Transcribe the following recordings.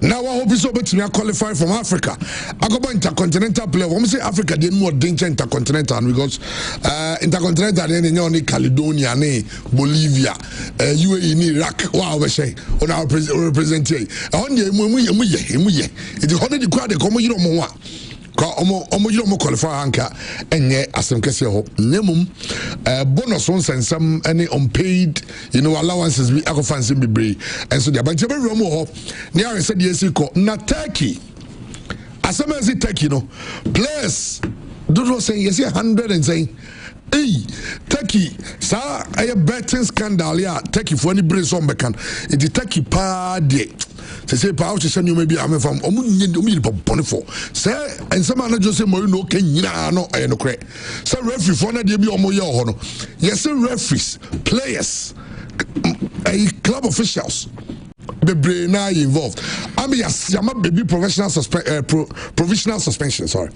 Now I hope so bet me qualify from Africa. I go by intercontinental player. When we say Africa, they more danger intercontinental because intercontinental they only Caledonia, Bolivia, UAE, Iraq. Wow, we say on our represent here. On ye, it is only the crowd they come. You don't know what. You don't qualify anchor and yet as some case nemum bonus ones and some any unpaid allowances we are fancy be brave and so there but you romo near said yes you call not Turkey as some as it Turkey players don't say yes 100 and saying hey Turkey sir I betting scandal yeah Turkey for any brace on becan it is Turkey party. Say power to send you maybe I'm from for say and some man just say no can no I no correct. So referee for na dey be omo ye ho yes referees players club officials the brain are involved. I mean yes baby provisional suspension sorry.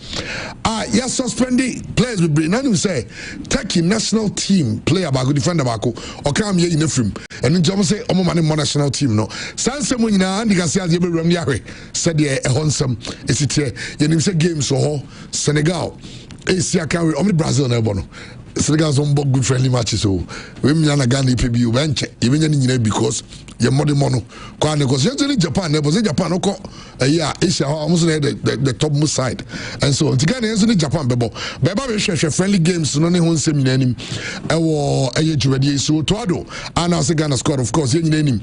Yes suspending players with brain and we say Turkey national team player back defender back or come here in the film and then just say omo man national team no sanse mo nyina and can see as you be ram yahwe said ye ehonsam esite ye nim say games so Senegal Asia can only Brazil na ebo no Senegal's on good friendly matches so we na Ghana PBU bench even nyina because ye mode mono kwa negotiate Japan na because Japan ko Asia almost the top most side and so on Ghana enso Japan bebo we hwehwe friendly games no ne ho nsem nyina nim ewo jumadi so toado and now Ghana squad of course nyina nim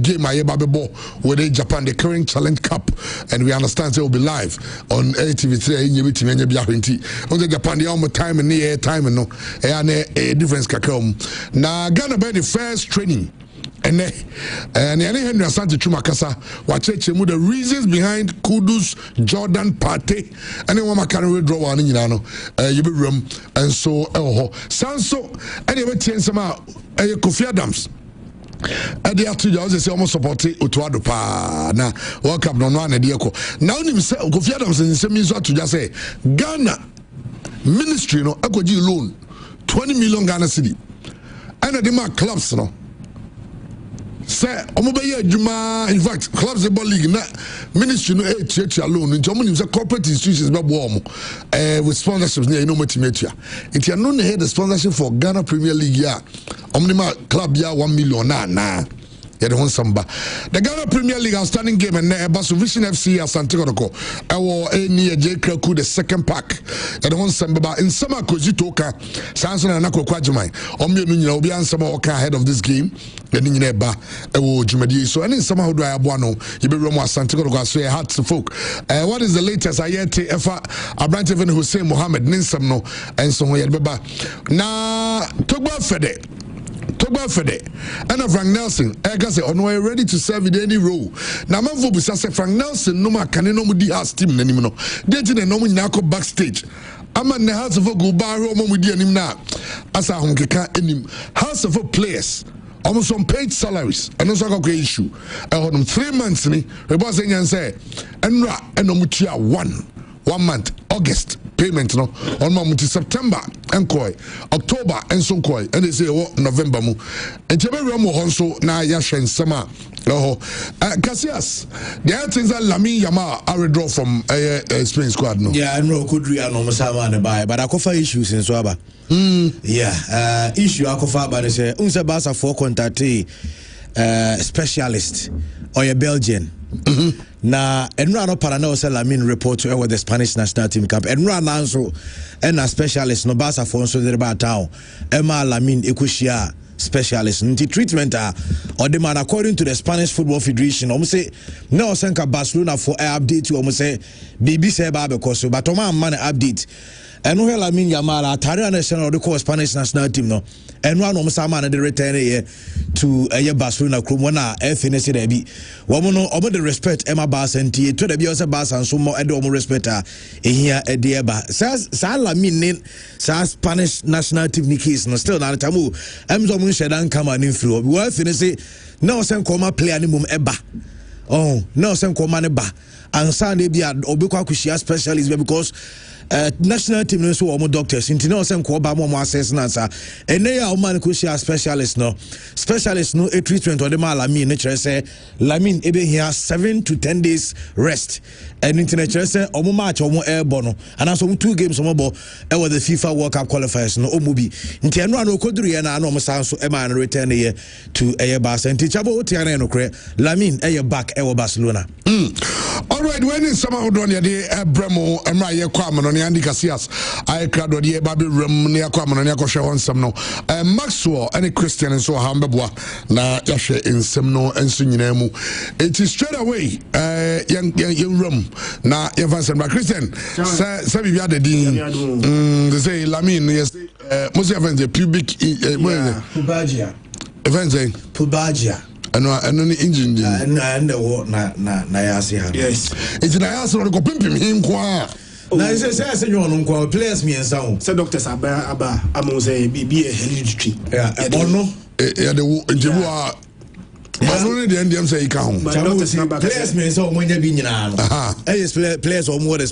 game aye ba bebo with Japan the current challenge cup and we understand it will be live on ATV3 enye betimi enye bia hwenti on the Japan the almost time and the time no a difference kakam na Ghana by the first training and Henry Asante Chumakasa wacheche mu the reasons behind Kudus Jordan party and then one can withdraw one no you be room and so sanso and you bet sama Kofi Adams Ade atu ja say almost support Otuado pa na World Cup no na de ko now nim say Kofi Adams nsem nso atu ja say Ghana ministry no akoji loan 20 million Ghana cedi and the mark clubs no say omobe adwuma in fact clubs the ball league na ministry no etia loan nti omo nim say corporate institutions be bo omo with sponsorships na no motivatia it you no head the sponsorship for Ghana Premier League ya omo nim club ya 1 million na the Ghana Premier League outstanding game and Basu Vision FC Asante Kotoko ewo eni J Kraku the second pack the one samba in summer Kozitoka Samson and Nako Kwajimai omye no nyina obi ansama oka ahead of this game the nyina ba ewo jumadi so any summer how do I abono yibe romo Asante Kotoko so hearts to folk what is the latest ayete efa Abrante Van Hussein Mohammed ninsam no and so ye beba na Togba Fede and Frank Nelson say on way ready to serve in any role now man for say Frank Nelson no ma can no mu di house team nanim no dey tin no mu nyina ko backstage ama ne house of go bar mo mu di anim na asa hom keka anim house of players almost some paid salaries and also got issue 3 months ni we boss nyan say enra enomu tua 1 month August payment no on ma muti September enkoi October enso koi and they say November mu entebe mo honso na ya hwen sama Cassius the things that Lamine Yamal are withdraw from Spain squad no yeah no could real no sama na buy but akofa issues in so aba yeah issue akofa ba say unse Barca for contact specialist or a Belgian na enra no para na Lamine report to the Spanish national team camp enra na so and a specialist no Barca for so there ba town Emma Lamine ekushia specialist nti treatment or the man according to the Spanish Football Federation say no senka Barcelona for update you say BB say ba because but o man update and no Lamine Yamal atare national the Spanish national team no and one of Sama the return here to Barcelona club when FNC there be woman no the respect Emma Bass and to the Biosa Bass and so more and respect here at the Eba sa Lamine sa Spanish national team Nikis no still na tamu Emzo mun shedan come and influ we FNC no sen come play animum Eba oh no sem ko mane ba ansa na bia obekwa akushia specialist because national team no so wo doctors nti no sem ko ba mo access na sa ene ya o man akushia specialist no a treatment or the Lamin nature say Lamin ebe here 7 to 10 days rest and international say omo match omo airborne and also 2 games omo bo e was the FIFA World Cup qualifiers no omo bi nti eno na okoduru ye na omo sanso e ma return here to Barca nti chabo otiana no kre Lamin back e Barcelona. All right, when is some of the Bremo and my Yaquaman on the Andy Cassias, I crowd the Baby Rum near Quaman and Yakosha on some no. Maxwell and a Christian and so Hambabwa na Yasha in Semno and Sunyanemu. It is straight away, young room na Evans and Christian. Sabi the Dean, they say Lamin, yes, most events a pubic Pubagia. Events Pubagia. And only engine and the war na yasi. Yes, it's na yasi on the pimping him qua. Na say you on players me and sound. Say doctors aba amose be a hereditary. Yeah, no. Yeah, the but only the NDM say he can't. Players me so when you be nyina. Players or more the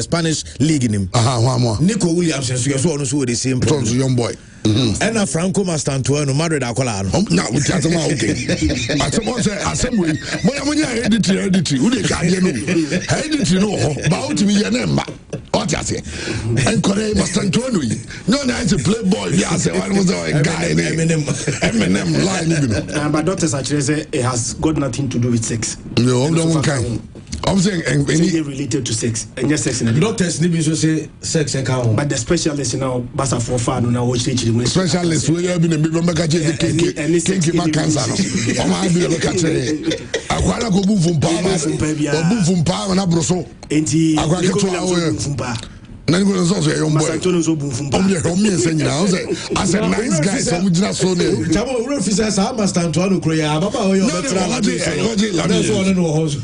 Spanish league in him. One more. Nico Williams so the same young boy. And Franco Mastantuano Madrid Acolano. Now we tell them okay. I suppose assembly. When you hereditary, who they can't hereditary no about to be a name. What you say? And Korea Mastantuano. No, nice to play boy. Yes, one was a guy Eminem line. But doctors actually say it has got nothing to do with sex. No, no kind. I'm saying any related to sex and just sex in the doctors need to say sex and count. But the specialist now basa for fun now watch the specialist we have been a big mega kinky cancer. O ma bi be ka tere. Akwara go bu fun pa na broso. Enti akwara Nani go so young boy. I said nice guy so we just so there. Jamo we officer sa Mastantuano Korea baba o yo betra la that's one no house.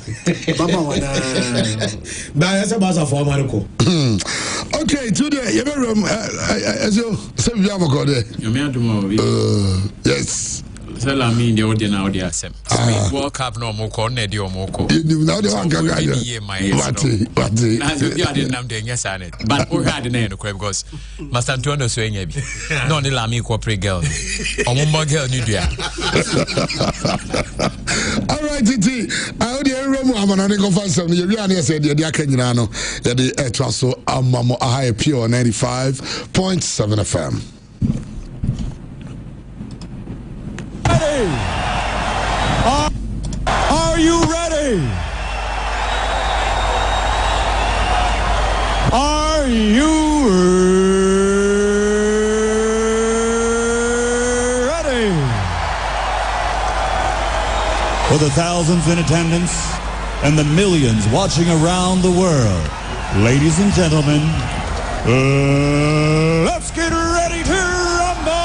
Baba wana. Ba ya se basa for Marco. Okay, today you better as you say you have got there. You me adum yes. Tell me the audio now the asem. World Cup no more corner the omoko. You now the one can guide. But I didn't have the yes on it. But we had the name because Master Antonio so enya bi. No the lami corporate girl. Omumba girl ni dia. All right, Titi. I heard the room amana go find some. You really said the aka nyina no. Ya the extra so amamo a pure 95.7 FM. Are you ready? Are you ready? For the thousands in attendance and the millions watching around the world, ladies and gentlemen, let's get ready to rumble!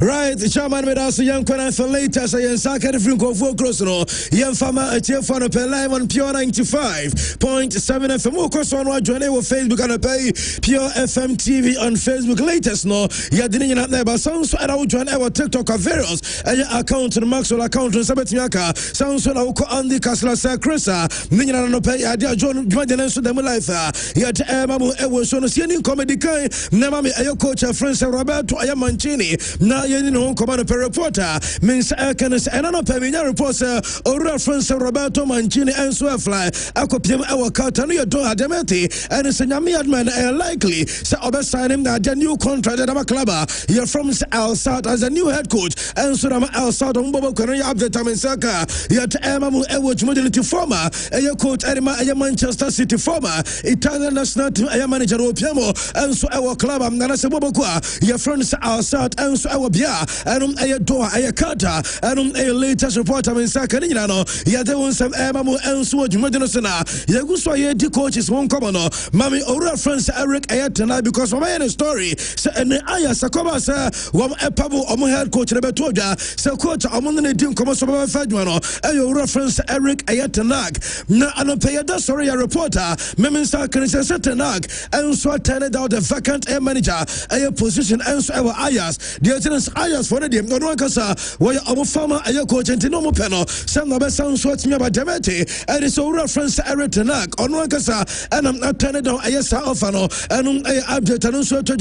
Right, Chairman with us, young Kwana for later, so you saka the front of close no. Young farmer a tier for per live on Pure 95.7 FM. Of course, on what join with Facebook and pay Pure FM TV on Facebook. Latest no, you didn't not there, but sounds and I will join our TikTok various and your account to the Maxwell account and Sabatiaka. Sounds when I will call Andy Castle Sacrisa. Nina no pay idea John Jordan so them life. Yet Mamu Ewo so no seeing comedy kind. Namami ayo coach friends Roberto Ayamancini. Now you know command per reporter means Erkenes and an opinion reporter or reference Roberto Mancini and Swafly. Akopim our carton your door Ademeti and Senyami Adman likely so sign him that the new contract at our club. You're from Al Sad as a new head coach and so Al Sad on Bobo Korea update time in Saka. Yet Emamu Ewich mobility former a coach Edema a Manchester City former Italian national team a manager Opiamo and so our club I'm gonna say Bobokwa your friends Al Sad and so our Bia and a door a kata and a latest report I'm in Saka no ya there was some Emamu and so Jumadenosana Yaguswa ye coaches won't come on Mami or reference Eric Ayatana because from my story so and Aya Sakoba sir one a pabo or head coach Rebetoja so coach among the team come so Fedmano and your reference Eric Ayatanak na anopayada sorry a reporter Meminsa Setanak and so attended out the vacant air manager a position and so our Ayas the attendance Ayas Warriors for the no one kasa why our farmer a coach and no panel some of us sounds what me about Demete and it's a reference Eritanak on one kasa and I'm not turning down a yes alfano and update and so to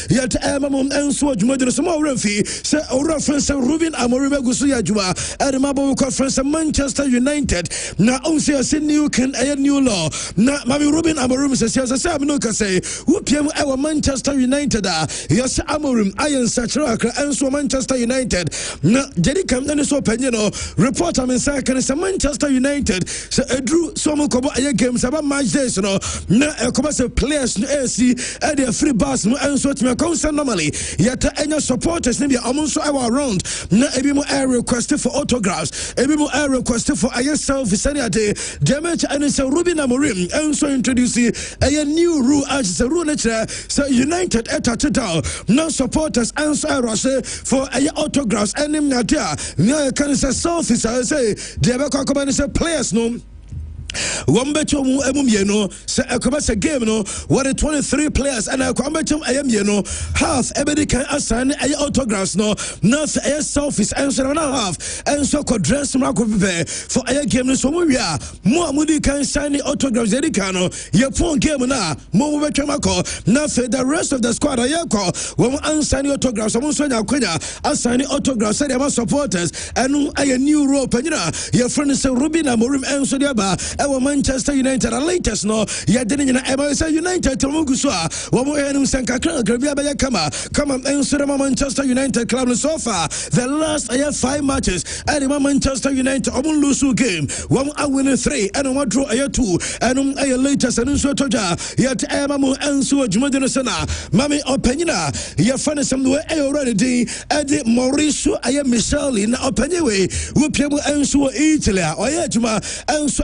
yet Amamum and Swatch Modern Small Refi say a reference Ruben Amoriba Gusuya Jua and the Mabo conference Manchester United now also a new can a new law now Mami Ruben Amorum says yes I no say who PM our Manchester United yes Amorum Iron Sachaka and so Manchester United na Jerry Camden so penino report am second say Manchester United so drew some kobo aye games about match days no na kobo say players no AC and their free bus no and so to concern normally yet any supporters maybe amonso around na ebi mo air request for autographs ebi mo air request for aye selfie Saturday damage and say Ruben Amorim and so introduce a new rule as a rule nature so United touchdown no supporters answer say for a autographs and him not there no can say selfies I say they be come say players no one better say a game no what 23 players and I come better half everybody can assign a autographs no not a selfies answer and a half and so could dress for a game so we are more moody can sign the autographs dedicano your phone game na more better now for the rest of the squad I call when unsign the autographs I'm also assign the autographs say they supporters and a new rope and your friend is Ruben Amorim and so our Manchester United and latest no ya didn't United to Muguswa one more and Sanka come and Manchester United club so far the last 5 matches and Manchester United lose game one win 3 and one draw 2 and latest and so toja yet Emamu and so Jumadino Sana Mami Openina ya fan some way already and Mauricio Aya Michel in Openaway who people and so Italy or Juma and so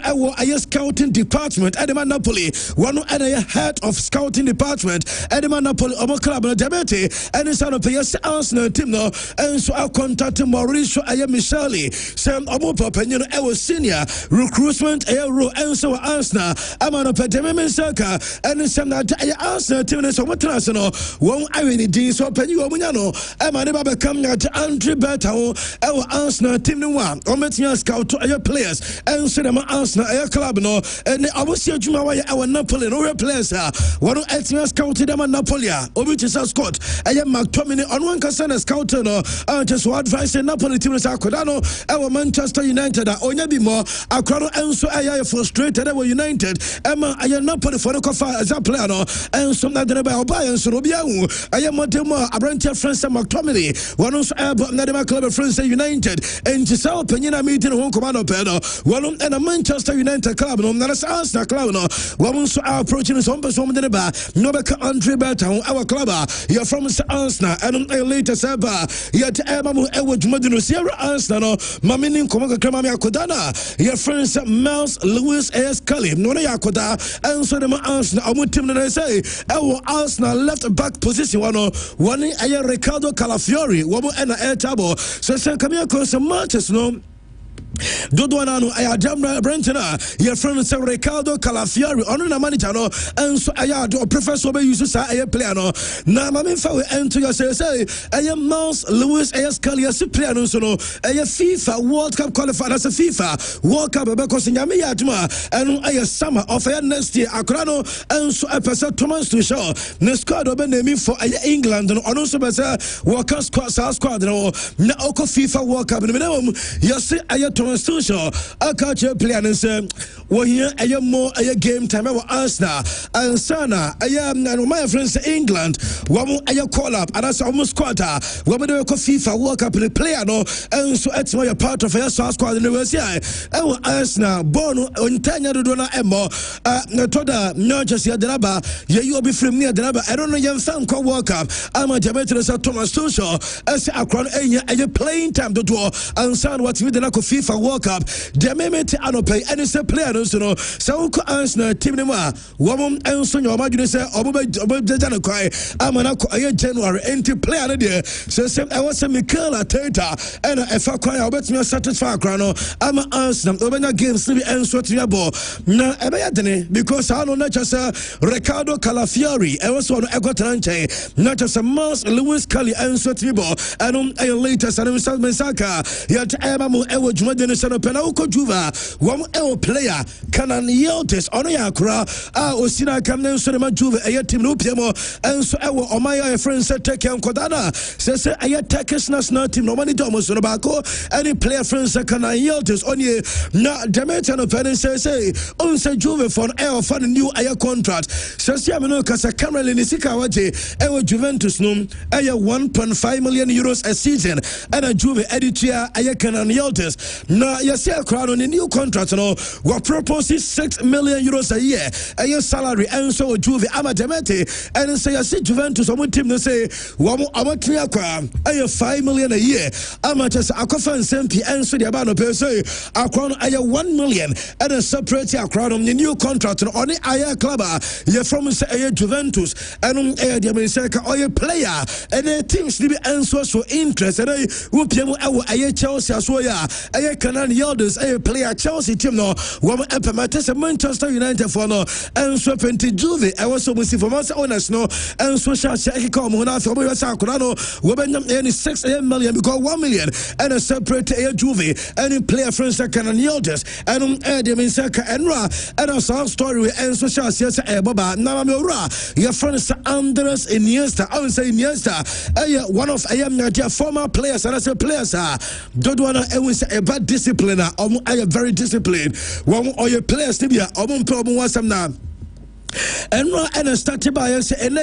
a scouting department at the Napoli one and a head of scouting department at the Napoli Omo club no debate and it's on PS Arsenal team no and so I contact Mauricio Aya Micheli Sam Omo Papenyo I senior recruitment aero and so Arsenal I'm on a Pedemem Saka and some that Arsenal team so what no one I really did so Penyo Munyano I'm a become at Andre Bertao our Arsenal team no one Ometia scout to your players and so them Arsenal club no and I was here Juma our Napoli no players one else scouted them Napoli Obitis Scott I am McTominay on one concern scout no just what advice Napoli team Sakodano our Manchester United onya bi more akrano enso I frustrated our United Emma I am Napoli for the cofa as a player no and some that by Obayan so Obiawu I am Montemo Abrantia France McTominay one also Nadema club France United and Giselle Penina meeting home commando pedo one and a Manchester United club no na Arsenal club no one so approaching some person de ba no be Andre Bertao our club you from Arsenal and later Seba yet Emamu Ewo Jumadino Sierra Arsenal no mamini komoka krama me akodana your friends Miles Lewis AS Kelly no na yakoda and so them Arsenal amu team na say Ewo Arsenal left back position one aye Ricardo Calafiori wo and air table so say come here cause matches no Dodwanano I Adam Brentona your friend is Ricardo Calafiori on a manager no and so I do professor be use say player no na mama fa we enter your say I am Miles Lewis AS Kelly as player no so no I FIFA World Cup qualified as a FIFA World Cup because nyame ya aduma and I summer of next year akrano and so a person Thomas to show the squad obe name for England no also be say World Cup squad no na oko FIFA World Cup no minimum yes I Thomas Tuchel I catch a player and say well here I am more a game time with Arsenal and Sana I am my friends England one I call up and that's almost quarter when we do FIFA World Cup the player no and so it's my part of your squad in the West and Arsenal born on Tanya do na emo toda no just ya draba you be from near draba I don't know your fan call World Cup I'm a Thomas Tuchel as a crown a playing time to do and Sana what we did FIFA World Cup the moment anope and it's a player no so no so Arsenal team no ma woman enso your imagine say obo kwai amana January enti player there so say I was a Mikel Arteta and efa kwai obetumi satisfy kra no ama Arsenal obenya games be enso to ball na ebeya dene because I know not just Ricardo Calafiori I was on Egotranche not just Mars Lewis Kelly enso to ball and later Sanem Saka yet Emamu Ewo Jumadene Sano Penauko Juva one player Canan Yeltes on Yakra Osina Camden Sonoma Juve a team no Piemo and so Ewo Omaya friends said take him Kodana says I attack us national team no money Thomas Sonobako any player friends Canan Yeltes on ye na Demetan of Penny says on say Juve for air for the new air contract says Yamano Casa Cameron Nisika Waje Ewo Juventus Num a 1.5 million euros a season and a Juve editia a Canan Yeltes na Yasia Crown on the new contract no what proposes 6 million euros a year a year salary and so Juve Amademete and say I see Juventus on team to say Amatria a 5 million a year amateurs Akofan Sempi and so the Abano per se a crown a 1 million and a separate crown on the new contract on the Aya Club you from say Juventus and a Diamisaka or a player and a teams to be answers for interest and a Chelsea as well a Canan Yildiz a player Chelsea team no one Epimates Manchester United for no and so penti Juve I was so much for months owners no and so shall say come on after we was Sakurano any 6 million because 1 million and a separate a Juve any player friends Canan Yildiz and Diamisaka Enra and a song story and so shall say Baba Namamura your friends Andres Iniesta I would say Iniesta one of their former players and I say players don't wanna a bad discipliner I am very disciplined one or your players to be a problem was some now and started by us and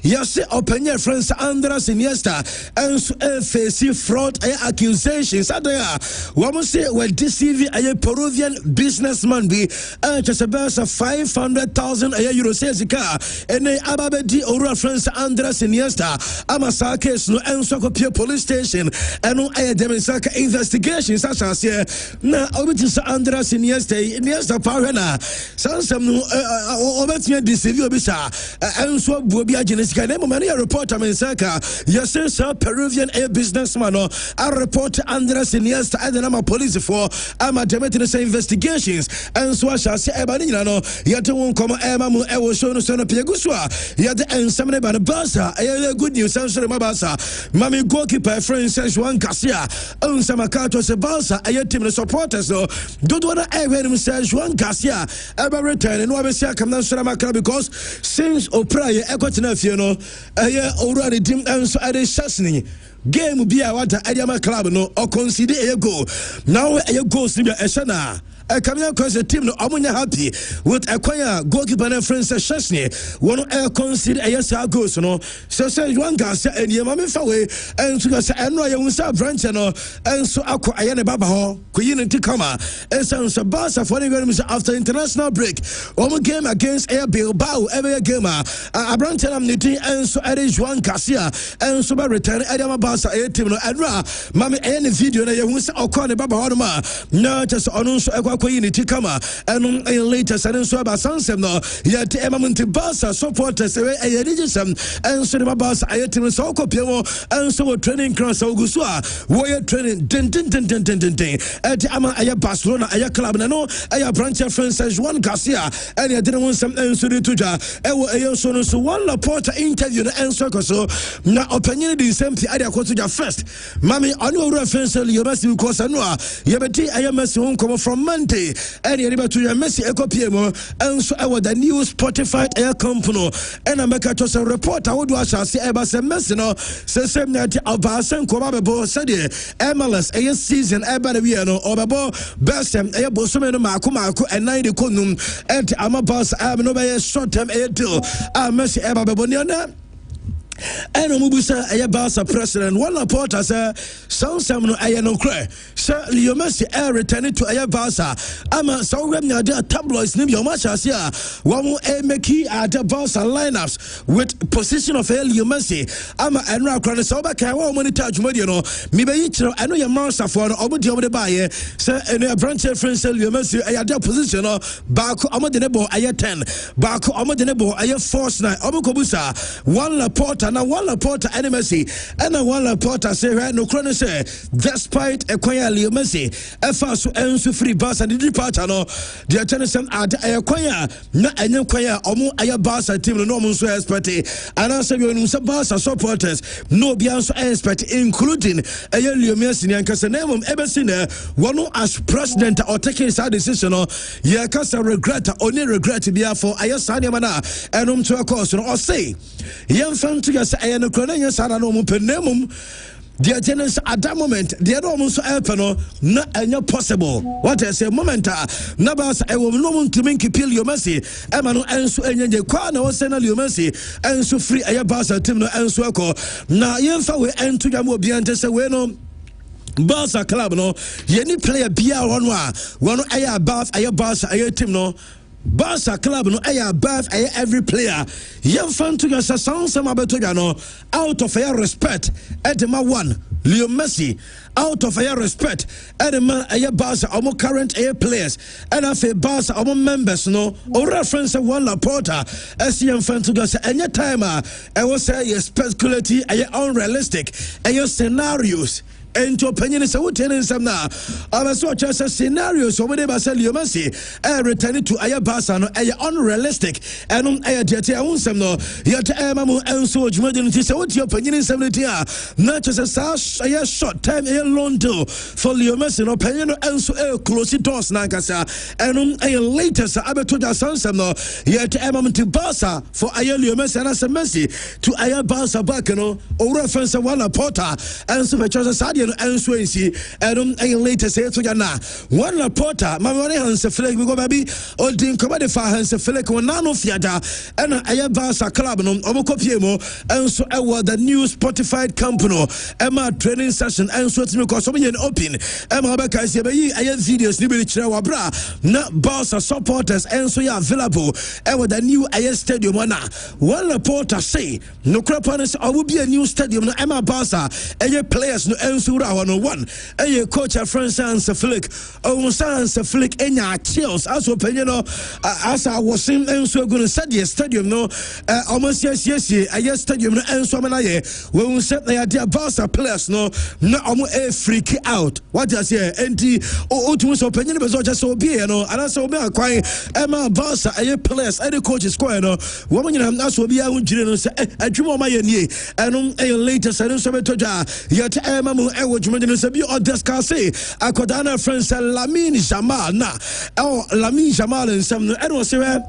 yes open your friends Andres Iniesta and face fraud accusations are there one say well deceiving a Peruvian businessman be just about 500,000 euro says car and ababedi or friends Andres Iniesta amasa case no and so police station and demisaka investigations such as here na obitis Andres Iniesta parena some no deceive you bisa and so bobia genetica name many report Saka yes sir Peruvian businessman a report Andres Iniesta and the police for amateur investigations and so I shall say ebanina no yet won't come emamu e wo show no so no piegusua yet and some by the Barca good news and so Mabasa mami goalkeeper friend says Juan Garcia on some Makato se Barca a team supporters no don't wanna ever him says Juan Garcia ever return and we say come down because since Oprah Equatina Fiano already team and so at a Sassini game be a water Adiama club no or consider a goal now a goal to be a Shana. Coming across the team, no, I'm happy with acquire goalkeeper and friends. Chesney, one consider a yes, goes, no. So say one gas and your mammy away and to us and I will start branch and so acquire Baba, Queen and Ticama, and some Sabasa for the after international break. One game against Air Bilbao, every gamer, a branch and amnity and so added Juan Garcia and so by return Adama Basa, a team, and Ra, Mammy, any video, and I will say, or call the Baba Hodama, not just on Unity Kama and later Sanin Swaba Sansem no yet Emamunti Basa supporters a religion and Cinema Bas Ayatim Soko Piemo and so training cross Augusua warrior training din at Ama Aya Barcelona Aya Club no Aya branch friends as Juan Garcia and I didn't want some answer to Tuja Ewo so one Laporta interview and circle so now opinion is simply Aya Kotuja first Mami on your reference you must because I know Yabeti I am come from Monday and you're able to your Messi Eco PMO and so I was the new Spotify air company and I make a just a report I would watch see ever say Messi no say same night of Basan Komabo said MLS a season ever we no Obabo best a Bosume no Makumaku and 90 Kunum and I'm a boss I have no short term air deal Messi ever Boniana And Mubusa Aya Barca president, one Porter say some no Aya no cry. Sir Leo Messi air returning to Aya Barca. Ama so when you are tabloids name your match as here. One make at the Barca lineups with position of Leo Messi. Ama and Rakran so back I want money touch money, you know. Me be each I know your master for Obudi over the buy. Sir and a branch friend Leo Messi Aya their position back Omodenebo Aya 10. Back Omodenebo Aya force 9. Omokobusa one Laporta na one Laporta and Messi and one Laporta say right no chrono say despite acquire Leo Messi so ensu free bus and the part no the attention at acquire na enye acquire omo aya Barca team no mo so expect and also you know some Barca supporters no be also expect including Leo Messi nyankasa na mom ebesine one as president or taking side decision no ye kasa regret only regret be for aya sane mana enum to course no or say yem fan to yes aya no krona yes ana no mo penemum the attendance at that moment, the other almost no not possible. What I say, momenta, Nabas, I will no one to make Leo Messi, Emmanuel Ensu and Yakwana was sending Leo Messi, and so free Ayabasa, Timno and Swako. Now, Yenfa will end to Yamu Biantes away. Barca club, no, Yenny player Bia one aya above Ayabasa, Aya Timno. Barca club no aya above every player. Young fan to your sound some no out of your respect. Edema one Leo Messi out of your respect. Edema aya Barca our current players and afa Barca our members no or reference one Laporta as young fan to us any time I will say your speculity unrealistic and your scenarios. And your opinion is a wood and some now. I saw just a scenario so whenever sell Leo Messi returning to Aya Barca no unrealistic and Aya Jete Unsam no yet Emamu and so Jumadin is what your opinion is not just a short time a long do for Leo Messi no opinion and so close it doors Nankasa and a latest Abatuja Sansam no yet Emam to Barca for Aya Leo Messi and as a Messi to Aya Barca back no or reference one Laporta and so much as a and Swansea and later say to Yana one Laporta Mamari Hans Flick we go baby or didn't come at Hans Flick or Nano Fiata and Aya Barca club no Omokopiemo and so I was the new Spotify company Emma training session and so to because somebody open Emma Baka is Aya videos Libby Chawabra not Barca supporters and so are available and with the new Aya stadium one Laporta say no crap on us I will be a new stadium no Emma Barca Aya players no Sura 101 a coach a French and Flick oh Sans Flick enya chills as you know as I was saying and so going to study a stadium no almost yes a stadium no and so many when we set the idea Barca players no almost a freak out what does here anti oh to so opinion but just so be no and also be quite Emma Barca a players and the coach is quite no woman you know so be a no say adwuma my nie and a later so to yet Emma Ewo Jumedino Sabi or Descase, Akodana friends Lamine Jamal na Lamine Jamal and some Edward Sire.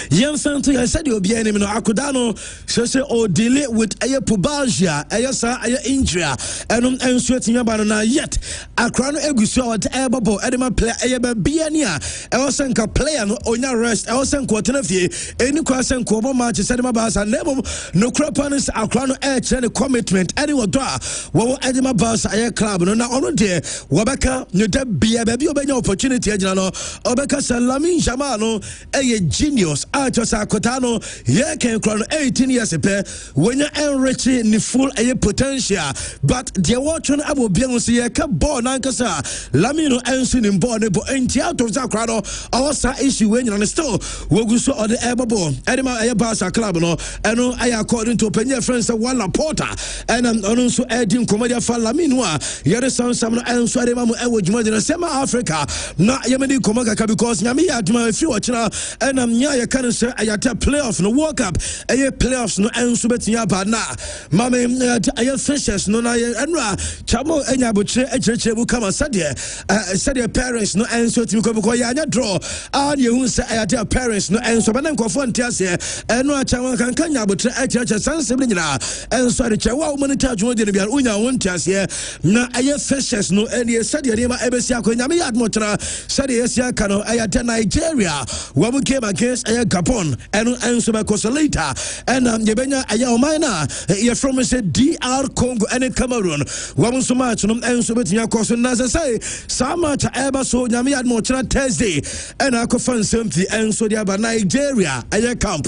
Young Santo, I said you'll be enemy no Akudano, so say or delay with a pubalgia, a sa injury, and sweating about yet. A crown eguso at Ebabo, Edema play a Biania, Elsenka player on your rest, Elsen Quaternafi, any question Kobo matches, Edema Bas and Nebo, no craponus, a crown edge and a commitment, anyone draw. What Edema Bas a club, no on day, Wabaka, no deb be a baby opportunity, Obeka Salamin Jamano, a genius. Just Akotano, yeah, can crown 18 years ago when you're enriching the full a potential. But the watching I will be able to see a born Ankasa, Lamino Ensign in born, but ain't out of Zakrano, our issue when you're on the store. We'll go so on the Ebabo, Edema Ayabasa Club, no, and I according to Pena friends of one Laporta, and I'm also adding Comedia for Laminua, Yadison, some and Swademamu Edward Modena, Sema Africa, not Yamadi Komaka because Yami had my few and I'm I can't say I had a playoff no walk up a playoffs no and subetin yaba na mame I fishes no na enra chamo enya buche echechebu kama sadia parents no and so to because ya draw and you say I had parents no and so banan kwofo ntiase enra chamo kan nya buche echeche sansebli nyina and so the chawa woman tajwo de bia unya wontiase na I fishes no and sadia nema ebesi akonya me yad motra sadia sia kano I had Nigeria when we came against versus Gabon and so because later and Yebenya Ayomina you're from say DR Congo and Cameroon one so much and so betia course as I say some much ever so Yami had more Thursday and I could find something and so the Nigeria a camp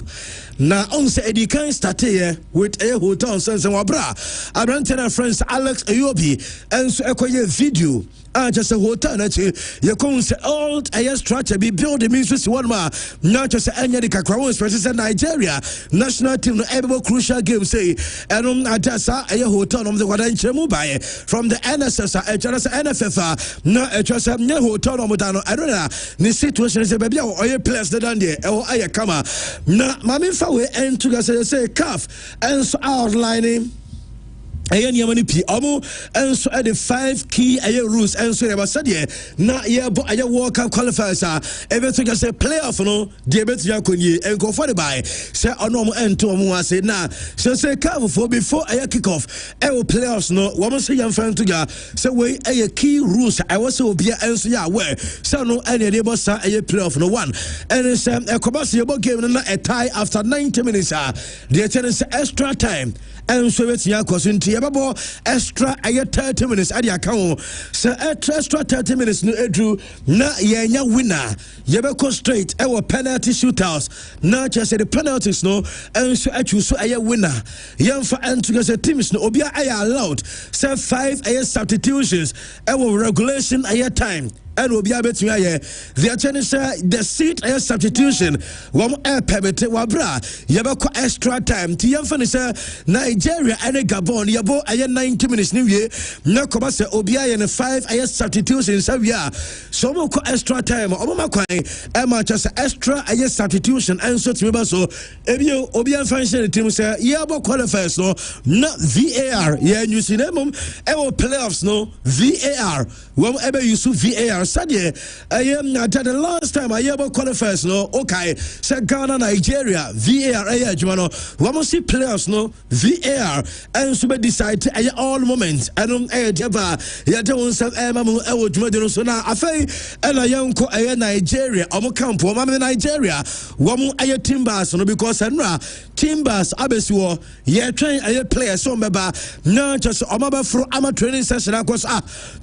now on say Eddie can start here with a hotel sense and wabra I ran to friends Alex Ayobi and so a video just a hotel you can say all a structure be built means one ma not just any Kakrawons versus Nigeria national team no able crucial game say and just a hotel on the Wadanchemu by from the NSS just NFF no just a hotel on Modano I don't know the situation is a baby or a place that on there or I come na mami fawe and to say calf and so outlining and so the 5 key rules and so about said na World Cup qualifiers everything just say playoff no debate and go for the by say normal end to say na so say cover for before kick off playoffs no one say young friend to ya say we key rules I was so be and so yeah where so no any neighbor say playoff no one and it's a commercial game na a tie after 90 minutes the chance extra time and so it's ya cause extra 30 minutes at the account so extra 30 minutes no edru na yenya winner yebeko straight our penalty shootouts na just the penalties no and so choose so winner yemfa and to get teams no obia allowed say 5 substitutions our regulation time and will be able to hear the challenge the seat substitution one permit wabra yabako extra time tiamfani say Nigeria and Gabon yabo 90 minutes new year na koba say obia and 5 substitutions so mo extra time obama kwan e just extra substitution and so to so ebio obia function team say yabo qualifiers no na VAR you see them playoffs no VAR one ever use VAR Sadie, I am not the last time I ever qualifiers no okay. Say Ghana, Nigeria, VAR, Jumano. One see players no VAR and so decide all moments. I don't ever. You don't have Mamu Ewo so now. I say and I am Nigeria. I'm camp. I'm Nigeria. One I Timbers no because I Timbers Abesuo. Yeah, train I player so meba. No just I'm for amateur training session. Of course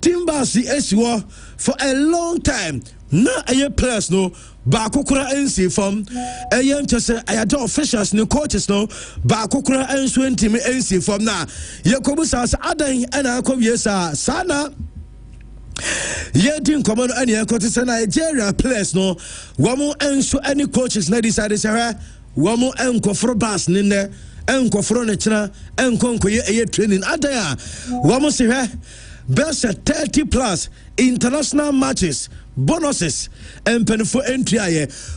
Timbers the SUO for a long time. Na aye players no baako kura NC from aye just aye officials no coaches no baako kura enso ntimi NC from na yakobu sa adan ana akobie sa sana yedin command ani ekoti Nigeria players no womo enso any coaches na decide say womo enkofro bas ne ne enkofro ne kira enkonkoye aye training adan womo se best 30 plus international matches bonuses and for entry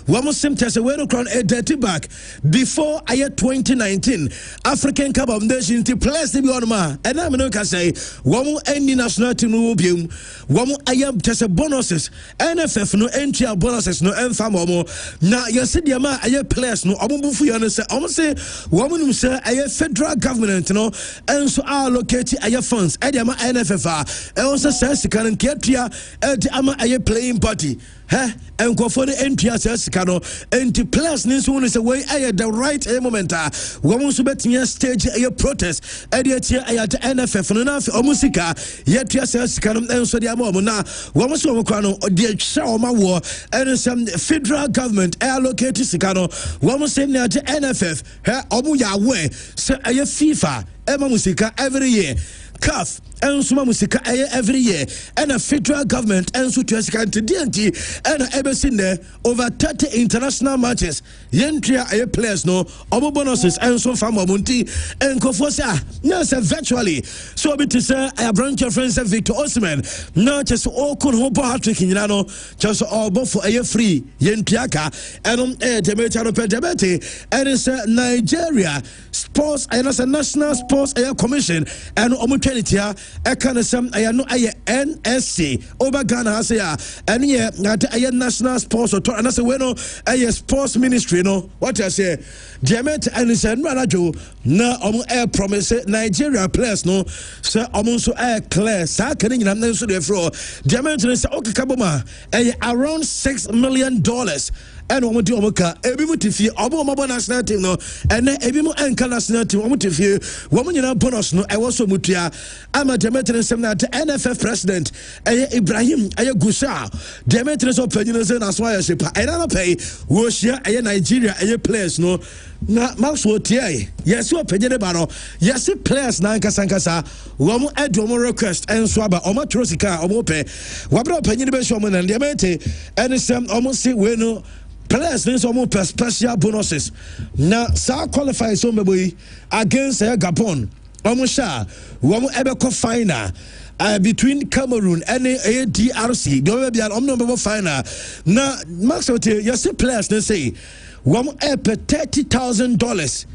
one Muslim test away to crown a dirty back before 2019 African Cup of Nations to place the beyond and I'm not gonna say one any national team will be one I am just bonuses NFF no entry bonuses no more now you said the amount I players no almost say woman say I federal government no and so allocate funds at the NFF and also says can get here at the playing party and go for the entry as Cano and to plus this one is away at the right moment woman so bet stage a protest at the NFF and enough musica yet yes Cano and so the moment now woman so Cano the show my war and some federal government allocated Cano woman say near the NFF omuya way so a FIFA Emma musica every year CAF and Suma Musica every year, and a federal government and so to DNT and ever seen there over 30 international matches. Yentria players no obo bonuses and so from Munti and Kofosa. Yes, virtually. So be to say I branch your friends Victor Osman. Not just all could hope hat-trick in Yano, just all both for a free Yentiaka and debate and it's Nigeria Sports and as a National Sports Air Commission and Omutenitia ɛka some no NSC over Ghana say and yeah national sports authority and I say no sports ministry no what I say Diamond and said Manajo na air promise Nigeria players no sir so air clear sa can you know so therefore Diamond say okay kaboma around $6 million and omo di omo ka ebi mu tifie omo national team no and ebi mu enka national team omo tifie wo nyina bonus no e wo so mutua ama Demetri sem na NFF president Ibrahim Gusa Demetri so panyino se na so ya shepa e na pay wo hia Nigeria players no na max wo tie yes wo panyine ba no yes players na nkasa wo mu edo request enso aba omo trosika omo pe wabra panyine be so omo na Demetri and sem omo si we no players need some special bonuses. Now, South qualifies so maybe against Gabon. Omusha, Wamu Ebeko final between Cameroon and DRC. There will be an omnibus final. Now, Max, you see players they say Wamu Epe $30,000.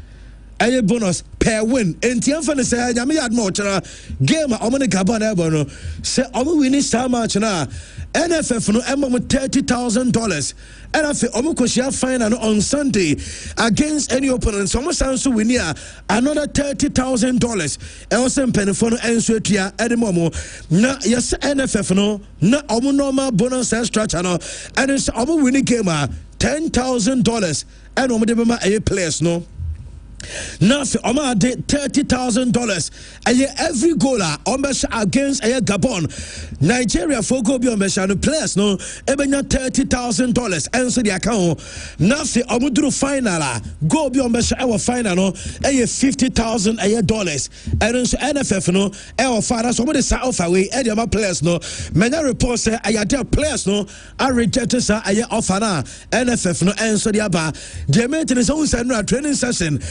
A bonus per win. And Tianfan say, I had more game. I'm going to Gabon. Say, I'm winning so much now. NFF no emma $30,000. And I feel Omukoshia final on Sunday against any opponent. So sounds so we near another $30,000. Also Penifono and Swetia at the moment. Na yes NFF no na omu normal bonus and structure no and it's omu winning game $10,000 and omu debema a players no. Now, Omar did $30,000 a year every goaler against a Gabon. Nigeria for go beyond the players no ebenya $30,000 answer the account. Now, Omudru final go beyond our final no a $50,000 a year dollars. And NFF no our father somebody say off away any other players no. Many reports say a year players no are rejected a year offer na NFF no answer the aba. The maintenance always a training session.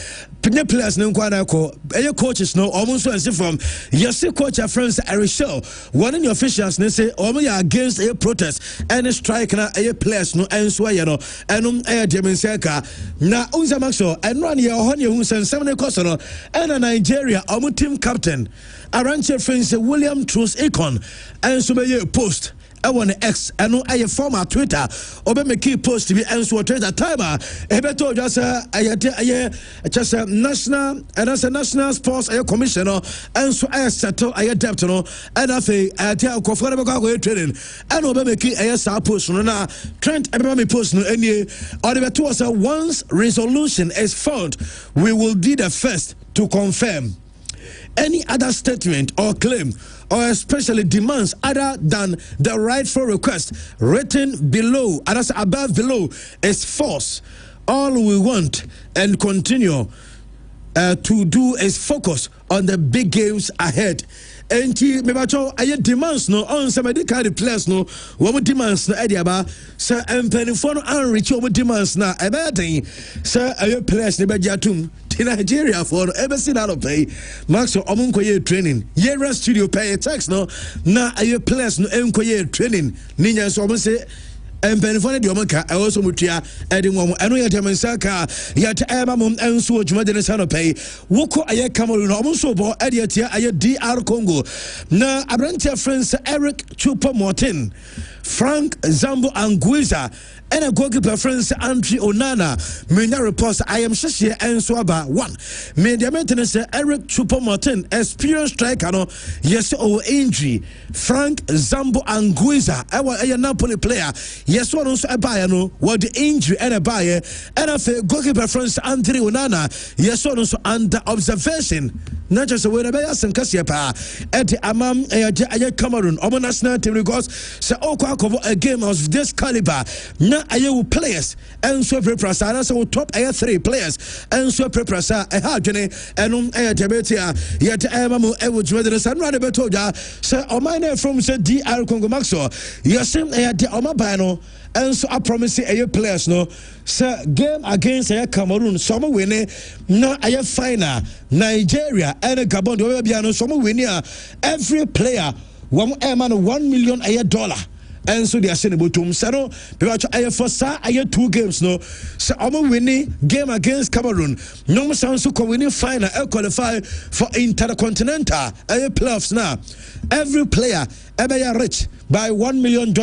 Players no kwada ko coaches no almost from yes coach friends Ariel one in the officials they say against a protest and a strike na a players no and so you know and Demenseka na unza maxo and run your honey who send 7 no and a Nigeria team captain Aranche friends William Truss Econ and so be post I want X and no I former Twitter or make key post to be answered Twitter timer. Ebeto just just a national and as a national sports commissioner and so I settle I adapt no and I say I tell comfortable go training and over make a post no na Trent everybody post no any or the two us once resolution is found we will be the first to confirm any other statement or claim or especially demands other than the rightful request written below and as above below is false. All we want and continue to do is focus on the big games ahead. And mebacho aye demands no on somebody kind of players no wo demands na ediaba sir empenifo no unreach wo demands na ebeden sir aye players ne bejatum in Nigeria for ebesi na pay max omunkoye training yera studio pay tax no na aye players no enkoye training ninya so say empenifo de omanka I also mutua edi wo eno ye temensaka yet emamum enso odwumade ne sano pay woko aye Cameroon no so bo edi atia aye DR Congo na abrantia friends Eric Choupo-Moting Frank Zambo Anguissa and a goalkeeper friends Andre Onana. Many reports I am Shashi and Swaba one. Media maintenance Eric Choupo-Moting experienced striker no yes or injury. Frank Zambo Anguissa a Napoli player. Yes one also a buyer no what the injury and a buyer and a goalkeeper friends Andre Onana. Yes one also under observation. Not just a way to buy some Cassiapa at the Amam a Cameroon or national team because so a game of this caliber. Now I players and so preprasa so top air 3 players and so preprasa a hardjane and Tibetia yet Emamu Ewujuan San Radabetoja so o mine from said DR Congo Maxo yes the Omabano and so I promise a players no sir game against a Cameroon some winning no I final Nigeria and Gabon the Biano some winning every player $1 million $1 and so they are saying about Tom Sano, but I for sa I had 2 games no. So I'm winning game against Cameroon. No sounds so winning final. I qualify for Intercontinental playoffs now. Every player ever rich by $1 million.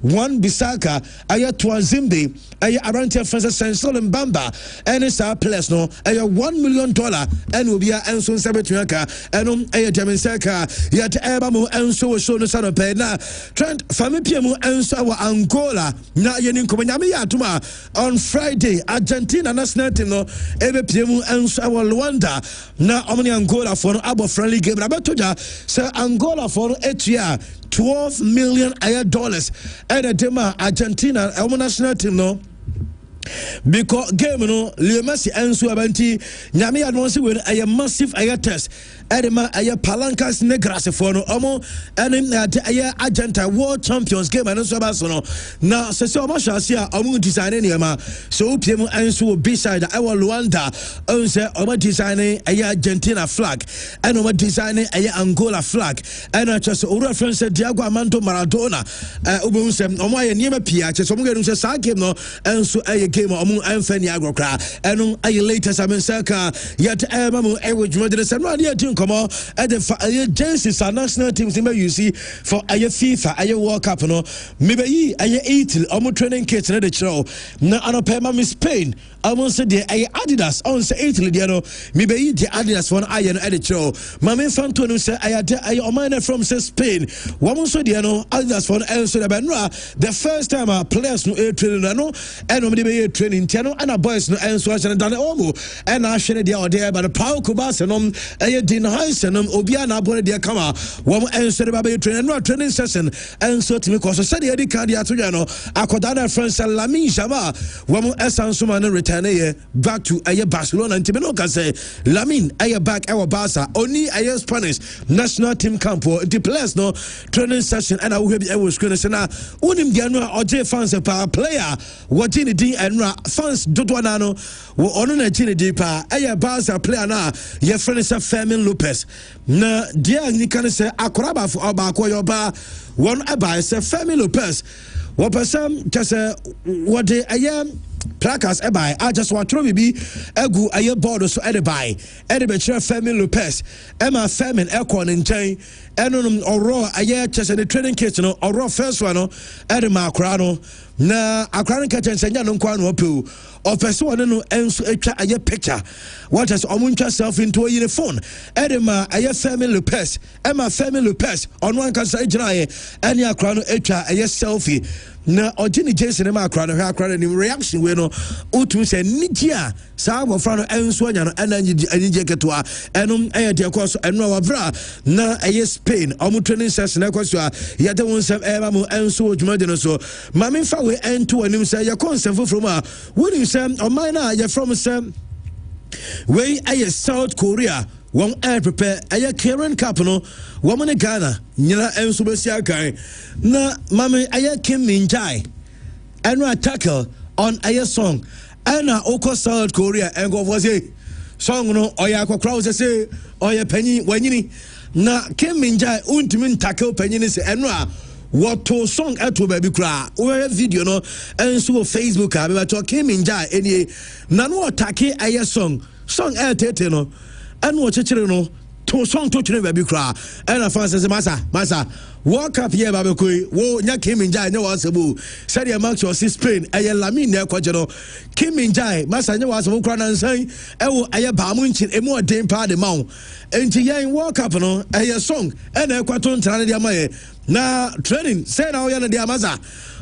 One Bisaka, aya Tuazimbi, aya Arantia Francis Sensol and Bamba, and it's our players no, aya $1 million, and will be a Anson Sabetuaka, and aya Jamisaka, yet Abamu and so show the son of Pena, Trent Famipiamu and so Angola, na Yenin Tuma on Friday, Argentina national team no, Ebepiamu and so Luanda, na Omni Angola for an abo friendly game, Rabatoja, Sir Angola for 8 years. $12 million and a dema Argentina national team no because game no Leo Messi and Suabanti Nyami advance with a massive test Edema aya Palancas Negras for no omo and aya Argentina World Champions game and so no na se so ma shasia omo design niema so PM and so beside our Luanda on say omo design aya Argentina flag and omo design aya Angola flag and just reference Diego Armando Maradona omo say omo aya niema pia che so mo genu say sa game no and so aya game omo amfani agrokra and aya latest amensaka yet mamu ewo jumade se no ade komo at the Genesis national teams you see for a FIFA a World Cup no maybe a 8 almost training kits na the show na anopema Miss Spain almost said the Adidas on say 8 no maybe the Adidas one iron at the show mama fanto no say I omana from say Spain one so the no Adidas for also the first time our players no training no and no be training tiano and our boys no and so and done ogo and I share there or there but the power kubas no and Obiana Bore de Kama, one answer about training session, and so to me, because I said the Cardia Tuyano, Akodana France, Lami Jama, one Essansuman return back to Aya Barcelona and Tibinoka say, Lamin, Aya back our Barca, only Aya Spanish national team campo, the players no training session, and I will be able to screen Sena, Unim Diana or J fans a power player, what Gini D and fans Dodwanano, were on a Gini D pa, Aya Barca player now, your friend is a Fermin Lopez. Na dia ni kan say akoraba for oba akoyoba one aba say Fermin Lopez what person just what they placards I just want to be egu aye board so buy be chere Fermin Lopez Emma Fermin Elcon in chain enum oro aye just the training kit no oro first one no ma akra no na akra no catch nsenya no kwa no opu of person no enso etwa aye picture what has omuncha self into a uniform ma aye Fermin Lopez Emma Fermin Lopez on one can say jina aye any akra no etwa aye selfie na Ojini Jason ma akra no akra ni reaction we no utu say nigia sa wo fra no enso anya no anije ketwa enum aye de koso eno wa bra na aye Spain omu training session ekoso ya de won sem mu enso odwuma de no so mame fa we ento anim say ya consent from a woni sem o man na ya from sem we aye South Korea one air prepare aye Karen Cup no woman in Ghana nyina enso besia kan na mame aye Kim Min-jae and tackle on aye song and oko South Korea and go was a song no oya kwakra say oya panyi wanyini na Kim Min-jae untimin tackle panyi se enra what to song eto baby kra we video no enso Facebook a be to Kim Min-jae eni na no attack aye song tete no and what chechere no to song to chire baby kra and a fan says masa World Cup here babekoi wo nya Kim Min-jae nya wasebu said the match was Spain aye Lamin na kwaje no Kim Min-jae masa nya wasebu kra na nsan ewo aye ba mu nchin emu odin pa de mawo enti yen World Cup no aye song e na ekwato ntana de amaye na training say na wo ya na de amaza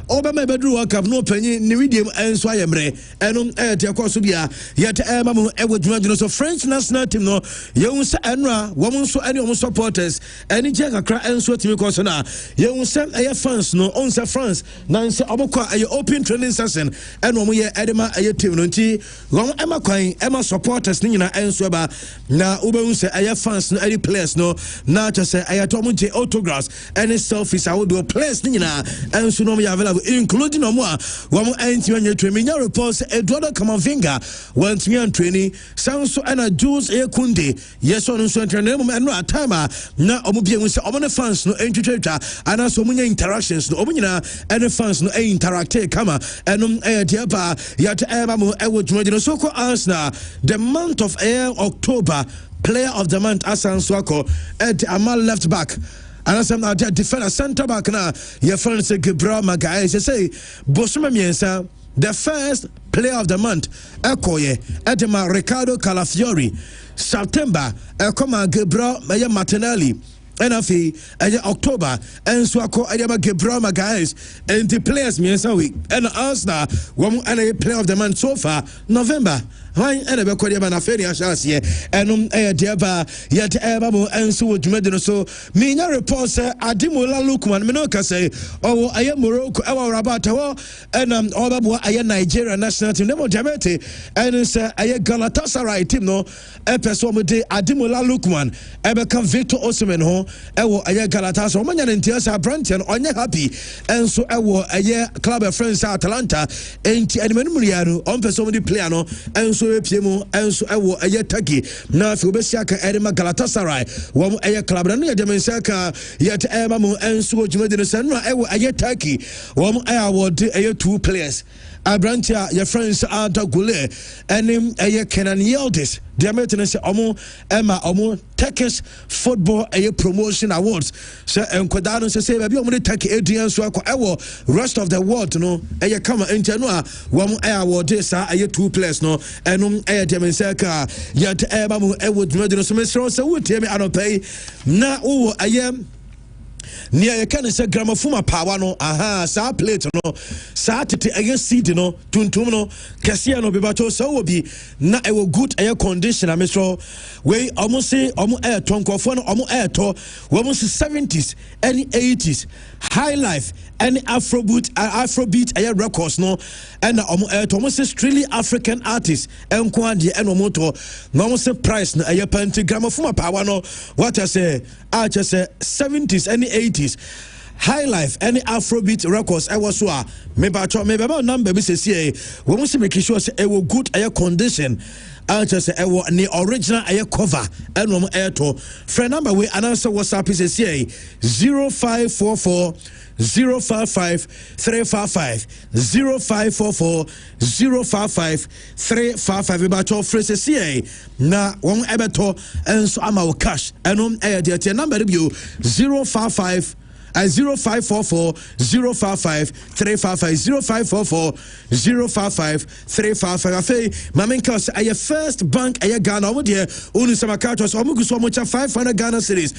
Obama bedru World Cup no panyi ni video enso ayemre enum te akoso bia yet mamu ewo dwuma so French national team no yeun se enra wom so ene om supporters eni je kakra enso team ko so na yeun se aye fans no on se France na se obokwa aye open training session ene om ye edema aye team no nti wom ema kwan ema supporters ni nyina enso ba na obeun se aye fans no any players no na just say aye to mo je autographs any selfies I would do players ni nyina enso no me available have, including Omwa, Wamu Antian Treminia reports Eduardo Camavinga, one training, Sanso and a Jules A. Kunde, yes, on Nemo and no timer, na Omubia was Omana fans no entertainer, and also many interactions, no Omina, and fans no interacte, Kama, and Diaba, Yat Abamu, Edward Modino Soko Asna, the month of October, player of the month, Asan Swako, at Amal left back. And as I'm now defender center back now, your friends say Gabriel Magalhaes. You say Bosuma Miensa, the first player of the month, Ekoye, Edema Ricardo Calafiori, September, Ekoma Gabriel Martinelli. NFA October and Swako Ayama Gabriel Magalhaes and the players Miensa week and Arsenal one and player of the month so far November. Why and a Bekodia Manaferi Ashasia and Diaba yet Ebamu and so Medino so Mina reports Adimola Lukman Minoka say oh I am Morocco our Rabatawa and Obabu I am Nigeria national team Nemo Jamete and it's a Galatasaray team no Epesomode Adimola Lukman Ebeka Victor Osimhen ho ewo aye Galatasaray omanya ntiasa Branton onye happy and so ewo aye club of friends Atalanta enti animanimu ompesomode player no and so epiemu and so ewo aye Turkey na fi obesiaka Edema Galatasaray wo aye club na no demensaka yet emamu and so jumede no sanwa ewo aye Turkey wo aye award aye 2 players Abrantia, your friends are Gule, and him a Kenan Yildiz. The American say Emma Turkish football a promotion awards. So and Kodano say baby I'm gonna take Adrian Swako rest of the world no a come in January one award this a 2 players no and a Demensaka yet Ebamu Edward Medino semester so would tell me I don't pay na I am near you can say Gramafuma power no aha sa plate no sa tete against seed no tuntum no kese no bebacho so will be na e will good air condition amestro we almost say air tonkofo no air to we almost 70s and 80s high life and afrobeat air records no and air to almost strictly African artists and kwandi and moto no almost price no air pentagram of power no what I say I just say 70s and 80s high life any afrobeat records I was so maybe about number we say we must make sure say it will good air condition I just say the original air cover and air to friend number we answer WhatsApp is say 0544 055 355 0544 055 355 about your phrases say na one ebeto and so am our cash and air the number review 055 0544 055 355 0544 055 355 afei mamenka say first bank aye Ghana omo de unu sama cartos omo guso omo cha 500 Ghana cedis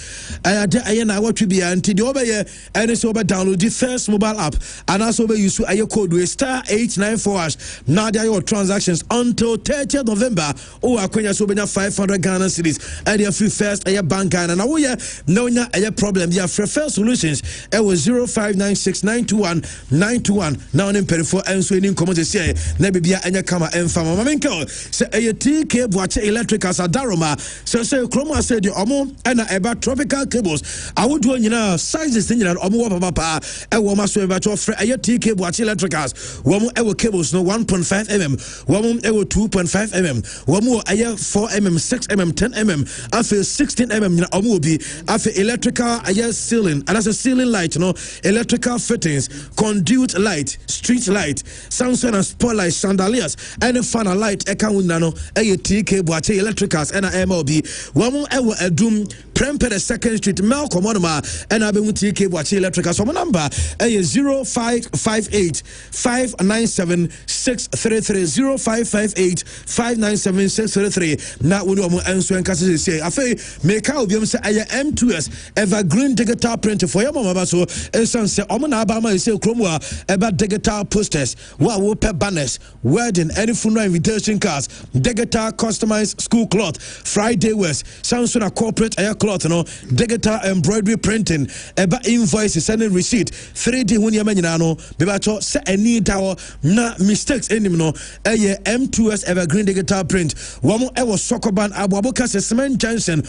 aye na what be anti de obeye and so over download the first mobile app and also be use aye code we *894# now there your transactions until 30th November o akwenya so be 500 Ghana cedis and your first aye bank Ghana na wo ye no nya aye problem there first solutions it was 0596921921 now in perifo and so in common say na bibia enya kama enfama mamenko say a TK Boache electricals adaroma so say chroma say the omo and about tropical cables I would do nyina sizes nyina omo papa e wo maso e ba to frɛ a TK Boache electricals wo mo e wo cables no 1.5 mm wo mo e wo 2.5 mm wo mo aye 4 mm 6 mm 10 mm after 16 mm nyina omo bi after electrical aye ceiling and as a ceiling light no electrical fittings conduit light street light sound and spotlight chandeliers and fan light eka wunda no e TK Boache electricals and MLB wo mo e wo adum Prempeh the 2nd Street Malcolm Onoma and abe TK Boache electricals so number e 0558 597 633 0558 597 633 na wo no mo enso enkase say afei make obi am say M2S evergreen digital print for your mama so esan say omo na aba ma say kromwa eba digital posters wo per banners wedding any funeral invitation cards digital customized school cloth Friday wears sounds na corporate air cloth no digital embroidery printing eba invoices sending receipt 3D when you nyina no be ba cho say any dawo na mistakes enim no M2S evergreen digital print wo mo e wo sokoban aboabo kase cement junction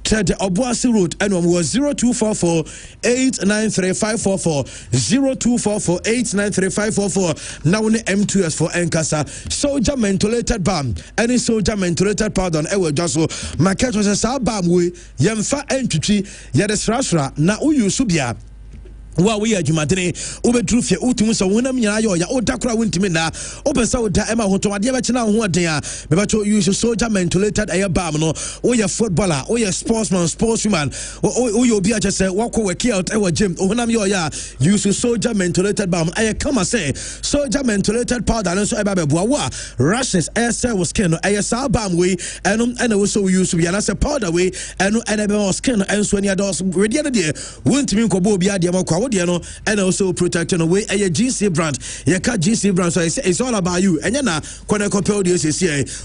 Ted Obuasi Road and was 0244 893 544 0244 893 544. Now on the M2S for Enkasa. Soldier mentholated balm. Any soldier mentholated powder on Ewe Josso. My cat was a sabam we Yemfa entry. Yadesrasra. Na Uyu Subia. Wa we adwumadene obedrufie utum so wonam nyina yo ya odakora wontimi na obesa oda ema hoto ade be chena ho oden a me bacho use soldier mentholated air balm no o ye footballer o ye sportsman sportswoman o ye obi a chese wako work out e wa gym wonam yo ya use soldier mentholated balm aye come say soldier mentholated powder no so e ba be boa wa rashes air cell skin no aye sa balm we enum ena we so use bi na say powder we enu ena be skin enso ani ados we de de wontimi nkobo obi ade makwa and also protecting away a GC brand. You cut GC brand, so it's all about you. And na kona compel this is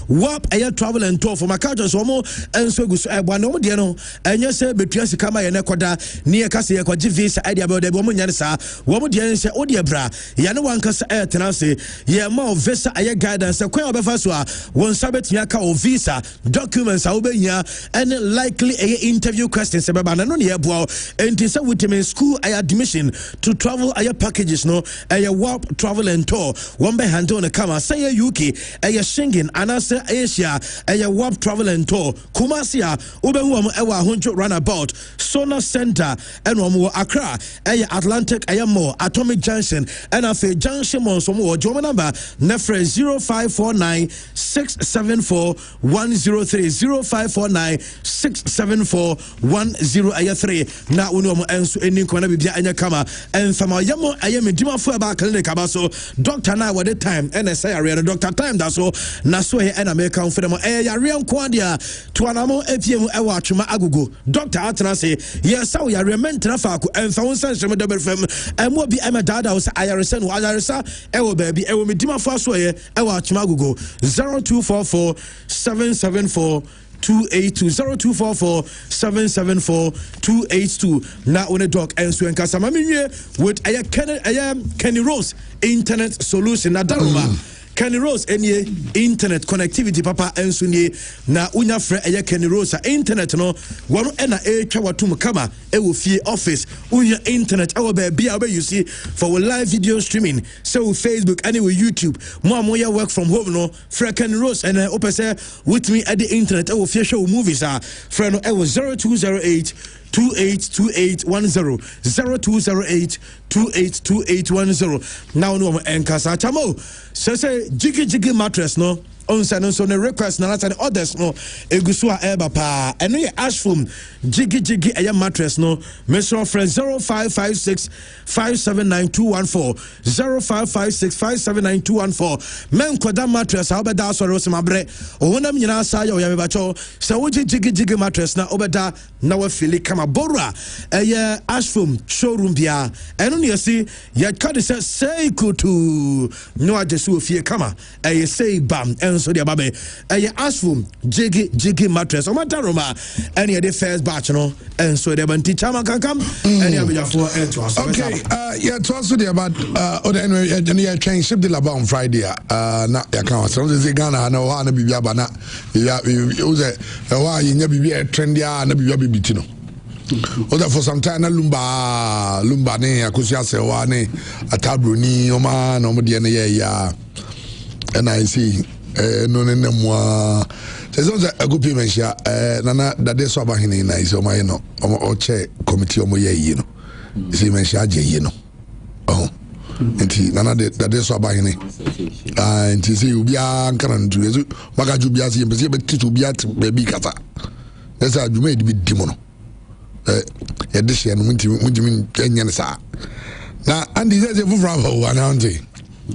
WAP a travel and tour for my countries or more and so good. One no diano and you say between Sikama and Ecuador near Cassia visa idea about the woman Yansa, woman Yansa Odiabra, Yano one Casa Air Tenancy, yeah, more visa a guidance, a quail befaswa, one Sabbath Yaka or visa documents Albania and likely a interview questions about Bananonia Bow and Tisa with him in school admission to travel air packages no air warp travel and tour one by hand on a camera say a UK air Schengen anasa Asia air warp travel and tour Kumasia Ubehuam ewa huncho runabout Sona Center and one more Accra air Atlantic air more Atomic Junction and a junction on some more German number Nefre 0549 674 103 0549 674 103 now uno and any corner bibia kama and from a yamo I am a dima for about clinic abaso doctor now at the time and I say I doctor time that's so Naswe and American for them a real quadia to an amo APM Ewachuma Agugo doctor Atana say yes how you remain Faku and found sense from double film and what be Emma Dada was IRSN Wadarisa Ewo baby Ewo Midima Fasway Ewachuma Agugo 0244 774 282 0244 774 282 now on a dock and so in Casamaminia with a Kenny Rose internet solution na daruma Kenny Rose any internet connectivity papa and sunye na unya fre aya Kenny Rose internet no one na twa watum kama e wo fie office unya internet our baby you see for live video streaming so Facebook anyway YouTube mo ya work from home no fre Kenny Rose and opese with me at the internet e wo fie show movies friend no e was 0208 282810 0208 282810 now no enkasa chamo say jiggy mattress no on so no request na and others no egusu a eba pa eno ye ashfom jiggy a mattress no measure friend 0556 579214 0556 579214 men kwada mattress a obeda so ro mabre ohonam nyina sa ya me bacho so wo jiggy mattress na obeda na wa fili kama borua eye ashfom showroom bia eno ne yesi ya kade say kutu no ajesu ofie kama eye say bam so the babe ashfom jiggy mattress o mataroma any the first batch no and so the banti chama can come any of your for to us okay yeah to us the about anyway any change ship the laba on Friday na ya kan so say Ghana na wa na bibia ba na ya o say wa nya bibia trend ya na bibia bibiti no oda for some time na lumba ne akosia se wa ne atabroni o ma na o de ne ya and I see no moi c'est ça a goupé mentia nana dade so abahene na ise o ma ye no o che committee o mo ye yi no ise mentia je yi no oh enti nana dade so abahene enti se obi a nkana ntu ezu maka ju bia se yembe be titu bia baby kata esa adwuma e bi dimo no ye de hye no mutimi enya ne sa na andi ze ze fufra ba wa na ante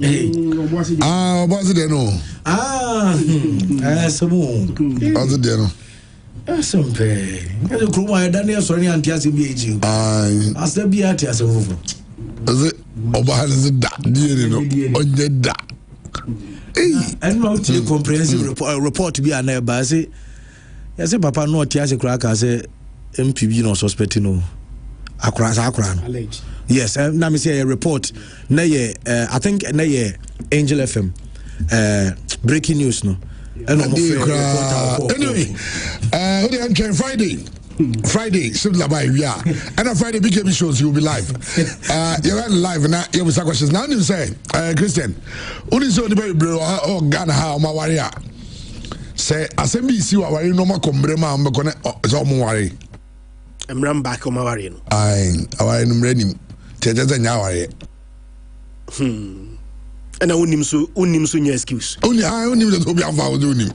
what's it no? Some. What's it no? Some pay. You could why Daniel Sonny and Tiasi BG. As the Beati as a move. Is it? Is it that? You know, on the da. And not to comprehensive report to be a neighbor. I say, Papa, no Tiasi crack as a MPB no suspecting no. Akran. Yes, now me say a report. Na ye, I think na ye Angel FM. Breaking news no. Anyway, who they on Friday? Friday, simple by yeah. And on Friday, BKB shows you will be live. You're live now. You have some questions. Now you say, Christian, only so the baby bro or Ghana how my warrior say assembly see what worry no more combrema am connect so more worry. I'm run back on my warrior. I am ready. Tejas and Yawari. And I wouldn't so your excuse. Only I only the be about doing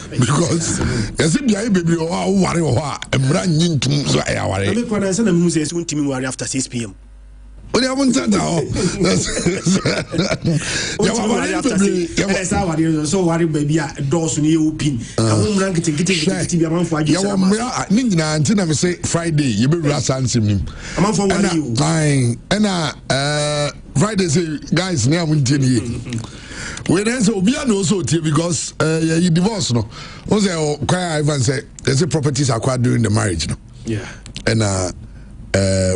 because as if the baby or worry or I'm running to Yawari. When I send a music soon to me after 6 p.m. Only I won't tell now. So worry baby doors new pin. I won't rank it to be around for you. Nina until say Friday, you be Rassan him. I'm for you. Fine. And Friday say guys now we when I say we are also because you divorce no. Was there quite Ivan say there's a properties acquired during the marriage no. Yeah. And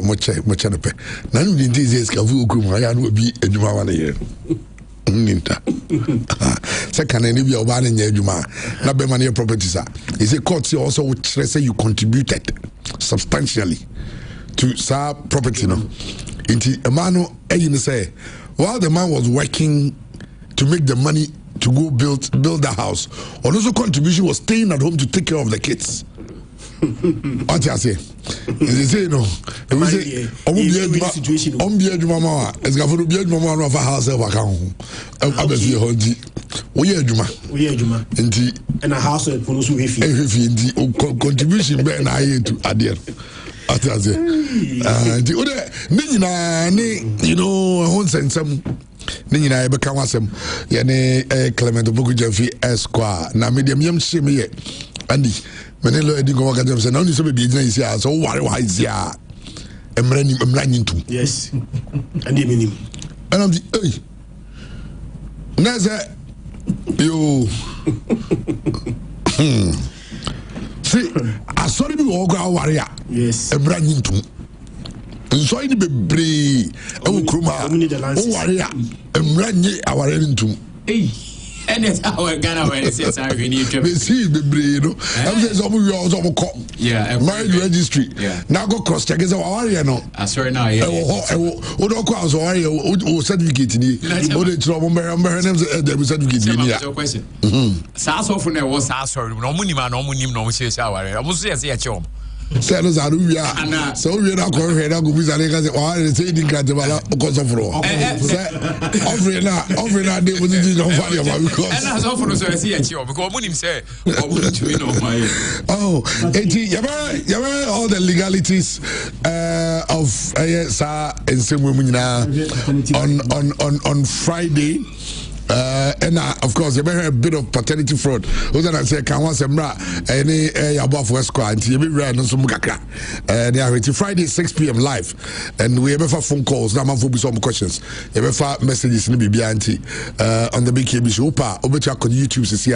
moche no pe. Na no dey say skafu okrum ya no bi adwuma wa na ye. Ninta. Second any be oba na nya adwuma na be man your properties a. He say court also would say you contributed substantially to sa property no. Inti a man no say while the man was working to make the money to go build the house, also contribution was staying at home to take care of the kids. What you say? They say no. They say, "On be mama, it's got to be mama of a house of account." Obviously, we are Juma. And a house of Ponos with contribution. Ben, I to Adir. What I say? The other, you know, I want some. Nina I become some. Yane Clement Bukujafi Esquire. Na medium yam shimmy. Andy. Manelo Eddie Gowaka said, only so be business here, so why is ya? I'm running to. Yes. And him. And I'm the, hey, Naza, you. See, I saw you walk our warrior. Yes. I'm running to. And so I be brave. Oh, Kruma, oh, warrior, I'm running our into. Hey. And it's our Ghana when it's our need to see the brain. I'm saying some of you also call. Yeah, marriage registry. Yeah. Now go cross check is our warrior no. I sorry now. Yeah. Oh, don't call us warrior. Oh, certificate ni. Oh, the trouble. I'm the certificate ni. Yeah. Question. Sass often there was sorry. No money man. No money. No say warrior. I was say a chum. Say no Zaruya. So we are not going to go with Zaleka. Why is it in Katabala? Because of raw. Offering that they would not find about because. And as often as I see a chum, because when him say, oh, you all the legalities of sir and some women on Friday. And of course, you may have a bit of paternity fraud. Who's that? I say, can one sembra any above West Square and you be ran on some mukaka. And they are Friday 6 p.m. live, and we have phone calls. Now, man, for some questions. You have messages in the BBNT on the BKB show. Over to YouTube to see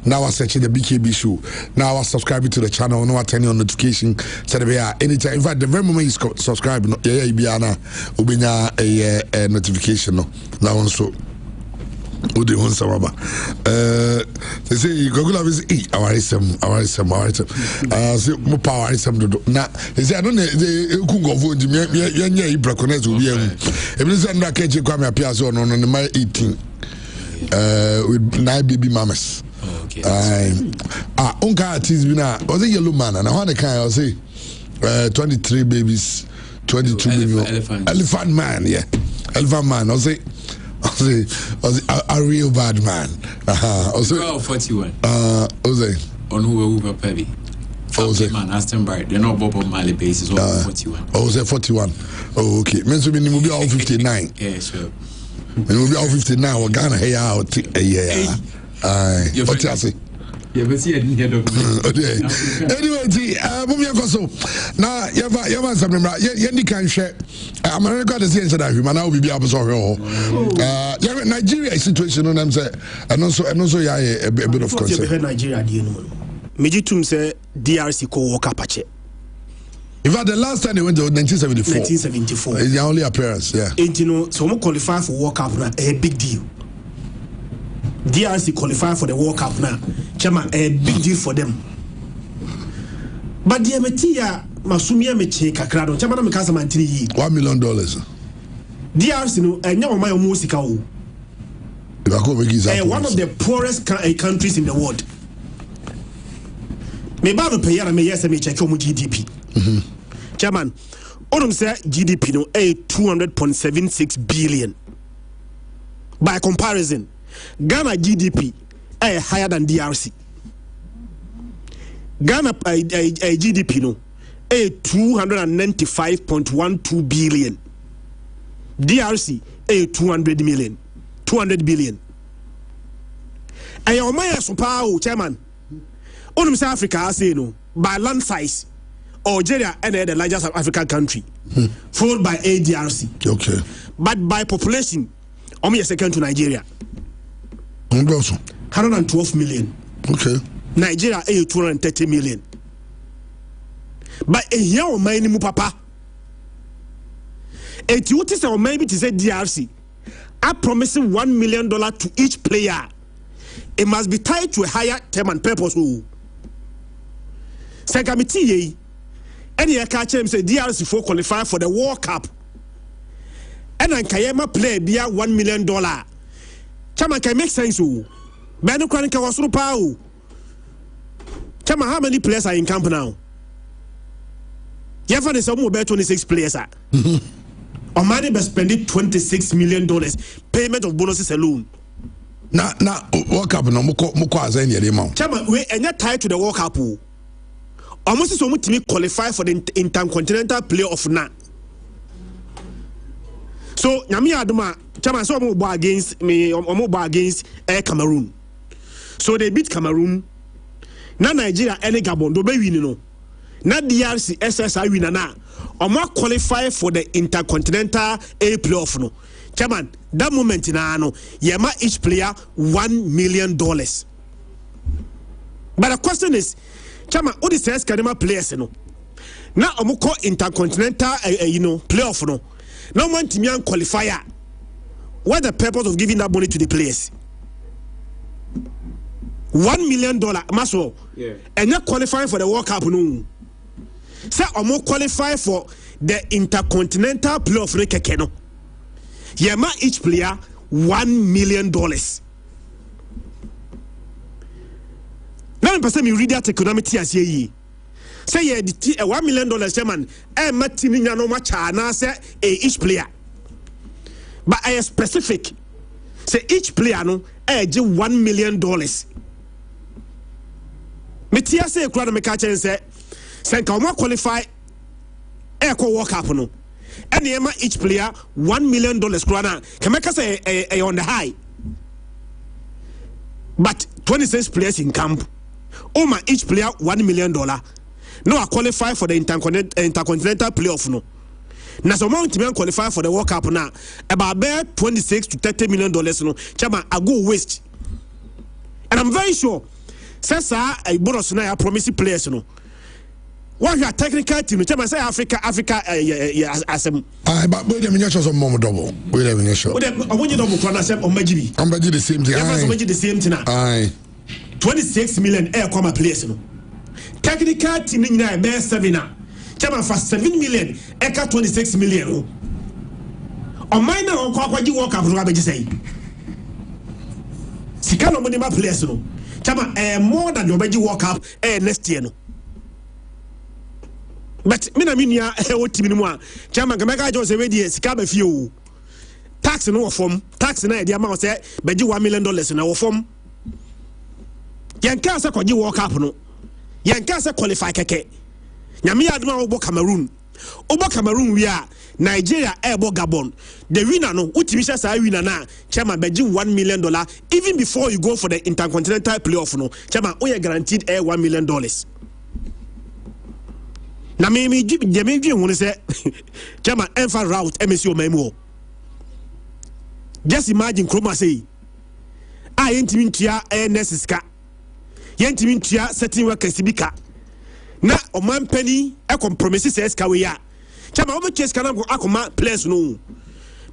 now. I'm searching the BKB show. Now I'm subscribing to the channel. Now I'm turning on notification. So there anytime. In fact, the very moment you subscribe, yeah, a notification. Now also. Udi hon sababa they say you go go visit awarisem say mo power awarisem do na they say I don't they kungo vote me nya ibrakona zo bi am e bi say na keje kwa me apia so no no my 18 with 9 baby mamas. Okay. Unka artist bi na was a yellow man and how the kind I say 23 babies 22 babies elephant man, yeah, elephant man. I say a real bad man. Also 41. On who Pebby. Man, Aston Bright. They're not Bob Marley basis. 41. Oh, say 41. Oh, okay. Means we will be all 59. Yeah, sure. We will be all 59. We're gonna hear out. Yeah. What you say? Yeah, but see, I didn't hear the anyway, so now you have some you can share. I'm going to say that human now will be able to Nigeria situation on them say and also a bit of concern. Nigeria, Mejitum say DRC co work Apache. In fact, the last time they went to 1974. 1974 is the only appearance, yeah. And you know, so we qualify for World Cup now, a big deal. DRC qualify for the World Cup now, Chama, a big deal for them. but the metia masumia meche kakra don chama na me kasa mantini yi $1 million DRC no enya o my o musika o one of the poorest countries in the world. Me ba no pay me yes me check your GDP. Chairman, onum say GDP no 200.76 billion. By comparison, Ghana GDP higher than DRC. Ghana GDP no 295.12 billion. DRC 200 billion. And your Maya Supao, Chairman. Only South Africa, say no, by land size, Algeria and the largest African country, followed by ADRC. Okay. But by population, only second to Nigeria. 112 million. Okay. Nigeria 230 million. But a year many papa. A duty or maybe to say DRC. I promising $1 million to each player. It must be tied to a higher term and purpose. Segamiti, any catch him say DRC for qualify for the World Cup. And then Kayama play be $1 million. Chama can make sense. Beno Kranika was Rupao. Chama, how many players are in camp now? You have some about 26 players. Omani be spending $26 million payment of bonuses alone. Na World Cup no moko azan yere ma. Chama we enya tied to the World Cup. Almost so much to qualify for the intercontinental playoff na. So nyami aduma chama so mo against me against Cameroon. So they beat Cameroon. Na Nigeria any Gabon do be win no. Na DRC SSI win na. Omo qualify for the intercontinental A playoff no. Chairman, that moment na no, yema each player $1 million. But the question is, Chairman, what is the Canada players no? Now omo call intercontinental playoff no. Now one team qualifier. What's the purpose of giving that money to the players? $1 million, maso. Yeah. And not qualifying for the World Cup no. Say omo qualify for the intercontinental playoff rekeke no. Yema each player $1 million. Now in person me read that economic as ye. Say ye $1 million chairman. Matini no much na say each player. But I specific. Say each player no $1 million. Me tia say kura me catch and say nka omo qualify ko World Cup no. And each player $1 million krana. Can make us a on the high. But 26 players in camp. Each player $1 million. No, I qualify for the intercontinental playoff no. Now so amount to qualify for the World Cup now. About $26 to $30 million no. Chama I go waste. And I'm very sure. Since I bonus now I promise players no. What your technical team? Tell me say Africa as a. But wait a minute, some more double. Wait a minute, sure. When you double corner, say on Majibi. I'm Majibi the same thing. I'm the same thing. Aye. 26 million air comma players no. Technical team ni na be 7 na. Chama for 7 million, eka 26 million. On mine na on kwaji World Cup no abeji say. Sika no money ma players no. Chama more than the obeji World Cup next year no. But me na minia what team no a chairman Gameka Jones we dey sika ba fie o tax no form tax na e dey amount say beji $1 million na wo form yanka say kwaji World Cup no yanka say qualify keke nyame aduma wo Cameroon wi a Nigeria ebo Gabon the winner no utimi sha sa winner na chairman beji $1 million even before you go for the intercontinental playoff no chairman o you guaranteed $1 million. Na me dwi won say chama enfa route MSC o memo. Just imagine Chroma say I yentimi ntua NSSK yentimi ntua certain workers bika na o man pani e compromise say SK we ya chama o be chase kana akoma players no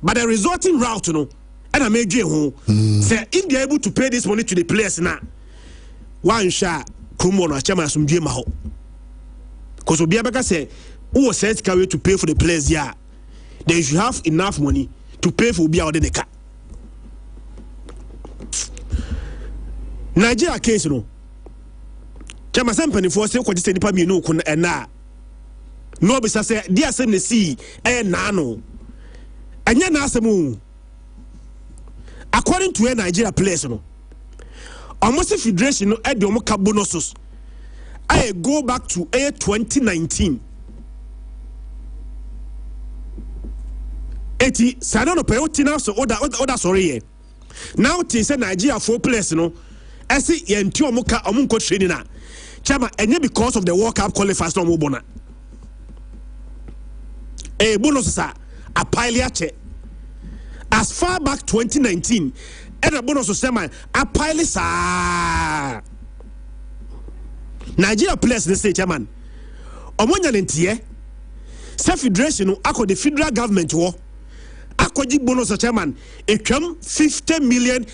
but the resulting route no and I made you say if they are able to pay this money to the players now one shot Chroma no chama asumdue ma ho Because Obiabaka said, who was set carry to pay for the players, yeah, then you should have enough money to pay for Obia or the car. Nigeria case, no. Chama Sampany for say, what is the Nipa no kun and na. No, be say, dear send the sea, and nano. And yan asamu. According to a Nigeria players, no. Almost a federation, no, at the Omoka bonuses. I go back to 2019. 80 Sadano Peotina, so order sorry. Now, Tis a Nigeria 4 players, no. I see Yentu Omoka Omunko training. Chama, and because of the World Cup qualifiers, no more. A bonus, a pile as far back 2019, and a bonus of semi, a pile Nigeria players, they say, Chairman. Omonya Lentie, Self Federation, Ako the federal government war, Ako di bonus, Chairman, it come $50 million.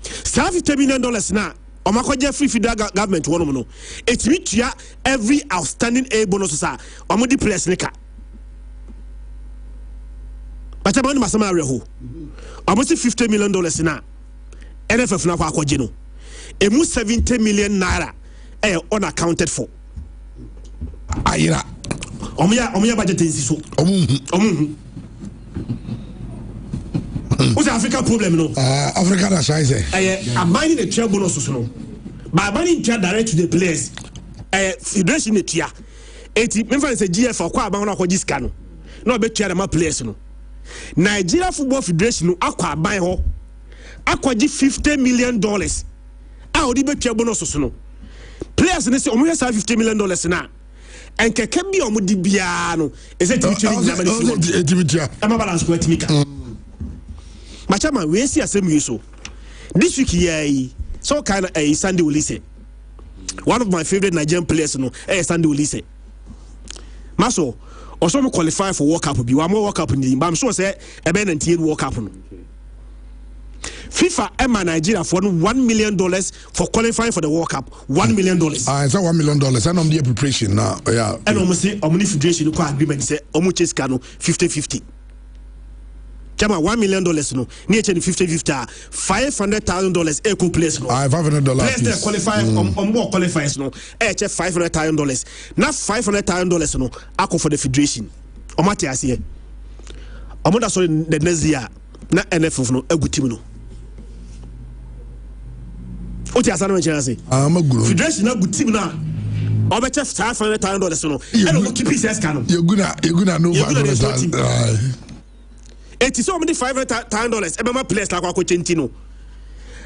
$50 million now. Omako free federal government one no. It meet ya every outstanding A bonus, sir. Omodi players nika. But I'm on Masama Reho. Almost $50 million now. NFF na kwa jino. Emu 70 million naira unaccounted for. Ayira. Omuya budget is so. What's the African problem, no? Africa that's I say. I'm buying the chair bonus, no. By buying chair direct to the players. Federation it here. 80 member is a GF for kwa ba na this scan. No be chair my players, no. Nigeria Football Federation no akwa buy ho. Akwa gi $50 million. How do you bet your bonus? No players in this almost $50 million now. And can be on Mudibiano. Is it I'm a balance with Mika. Machama, we see a same so. This week, yeah, so kind of a Sunday Ulisse. One of my favorite Nigerian players, no, a Sunday Ulisse. Maso, or some qualify for World Cup. You are more World Cup in the I'm sure say a Ben and World Cup. FIFA and Nigeria for $1 million for qualifying for the World Cup. $1 million. It's not $1 million. I know the preparation now. Yeah. And almost say Omni Federation agreement say Omuches Cano 50-50. Kama $1 million no. Near 50-50. $500,000 equal place no. $500. Players that qualify on more qualifiers no. $500,000. Not $500,000 no. Ako for the federation. Omati asiye. Omoda sorry the next year. Na NFF no. Egu team no. Oti asana mention say. Federation na good team na. Obeche $500,000 no. And we keep pieces canon. You gonna know $500,000. It is so many $500,000. Ebema players like Wakocentino.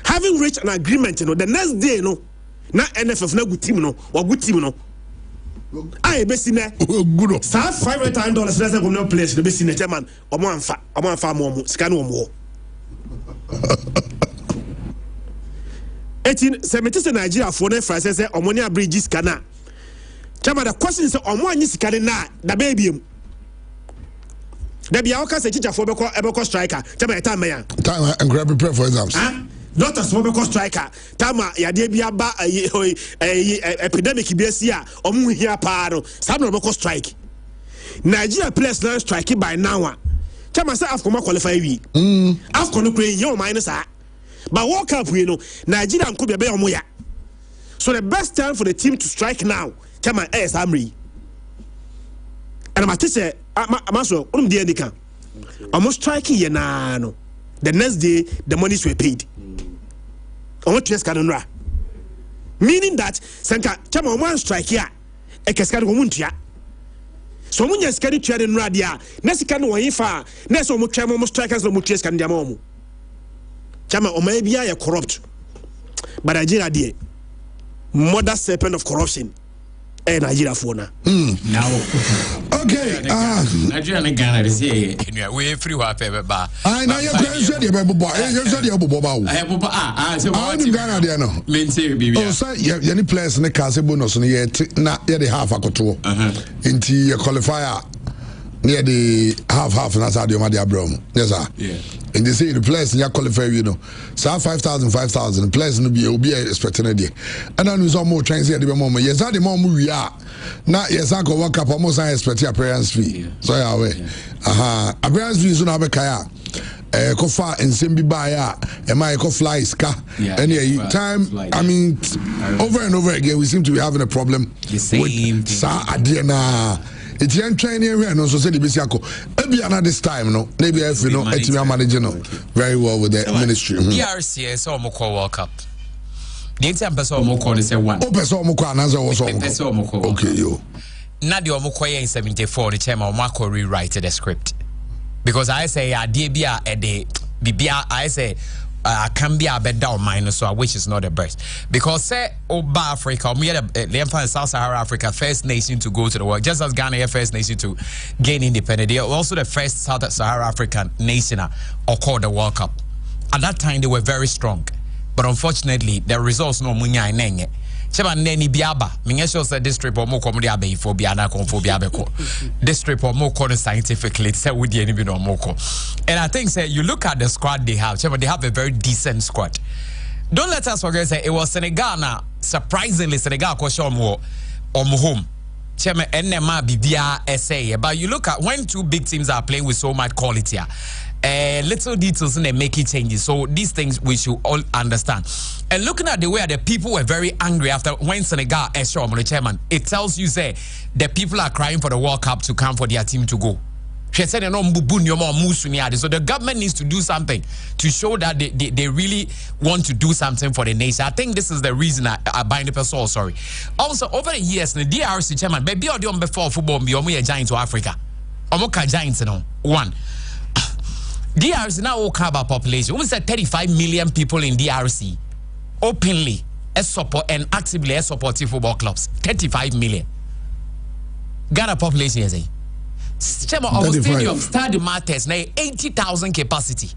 Having reached an agreement, you know, the next day, no, na NFF na good team no, or good team no. I be seen good. Sa $500,000 less than no players. The be seen man. Omo more. Scan more. 1870 Nigeria for ne France say omonia bridges kana. Chama the question is omo anyi sikane na da baby. There be our case teacher for Ebeko striker. Chama time me ya. Time and grab prepare for exams. Doctors for Ebeko striker. Tama ya de bia ba epidemic bi asia omu hia pa no. Sam no Ebeko strike. Nigeria players now strike by now. Chama say Afcon qualify we. Afcon no play your minus ah. But World Cup we know Nigeria and Kobe be omo ya. So the best time for the team to strike now. Chama Amri. And I'm say Amaso, almost striking ye na no. The next day, the monies were paid. Almost yes, meaning that Sanka Chama one strike here, a cascade womuntia. So when you're scared to in Radia, Nessican or Ifa, Nesso Muchamo strikers no Muches can diamomo. Chama or maybe I corrupt. But Nigeria dear, mother serpent of corruption. Nigeria for now. Okay. Nigeria and Ghana is here. We free what paper bar. I know you're said the Bible. You said the Bible. I so what Ghana there no. Mean say be. Oh, so you any players in the case bonus no yet na the half akoto. Into your qualifier near the half and that's how the Omadia Brom. Yes, sir. Yeah. And they say the players in your qualify, you know. So 5,000, players will be expecting a day. And then we saw more trains here at the moment. Yes, the moment we are. Now, yes, I go work up almost I expect your appearance fee. So, yeah, way. Appearance fee is on our kaya. Kofa and Simbi Baya, and my flies car. And yeah, time, I mean, over and over again, we seem to be having a problem with Sa Adiana. It's young training here, no, so said the Bisiako. Maybe another this time, no, maybe if you know, it's managing very well with the ministry. DRC, so Moko World Cup. The entire person Moko is a one. Oh, person Moko, another also. Okay, yo. Nadia Moko in 74, the chairman Mako rewrite the script. Because I say, Debia a day, Bibia, I say, can be a bed down minus, so which is not the best. Because say, Oba Africa, we had the South Sahara Africa, first nation to go to the world, just as Ghana, first nation to gain independence. They are also the first South Sahara African nation or called the World Cup. At that time, they were very strong. But unfortunately, the results no munya inenge. Cheba neni biaba. Mingesho said this trip or more comedy abe for biana conphobia beko. This trip or more corner scientifically say with the enemy no moko. And I think say you look at the squad they have. Cheba, they have a very decent squad. Don't let us forget say it was Senegal now. Surprisingly, Senegal ko show mo home. Chema NMA bibia essay. But you look at when two big teams are playing with so much quality. Little details and they make it changes. So these things we should all understand. And looking at the way the people were very angry after when Senegal on the chairman, it tells you say the people are crying for the World Cup to come for their team to go. She said, so the government needs to do something to show that they really want to do something for the nation. I think this is the reason I bind the person. Sorry. Also, over the years, the DRC chairman, baby, before football, be a giant to Africa. Omoka giants, you know. One. DRC now will cover population. We said 35 million people in DRC openly support and actively support football clubs. 35 million. Ghana population is a stadium Stade Matters na 80,000 capacity.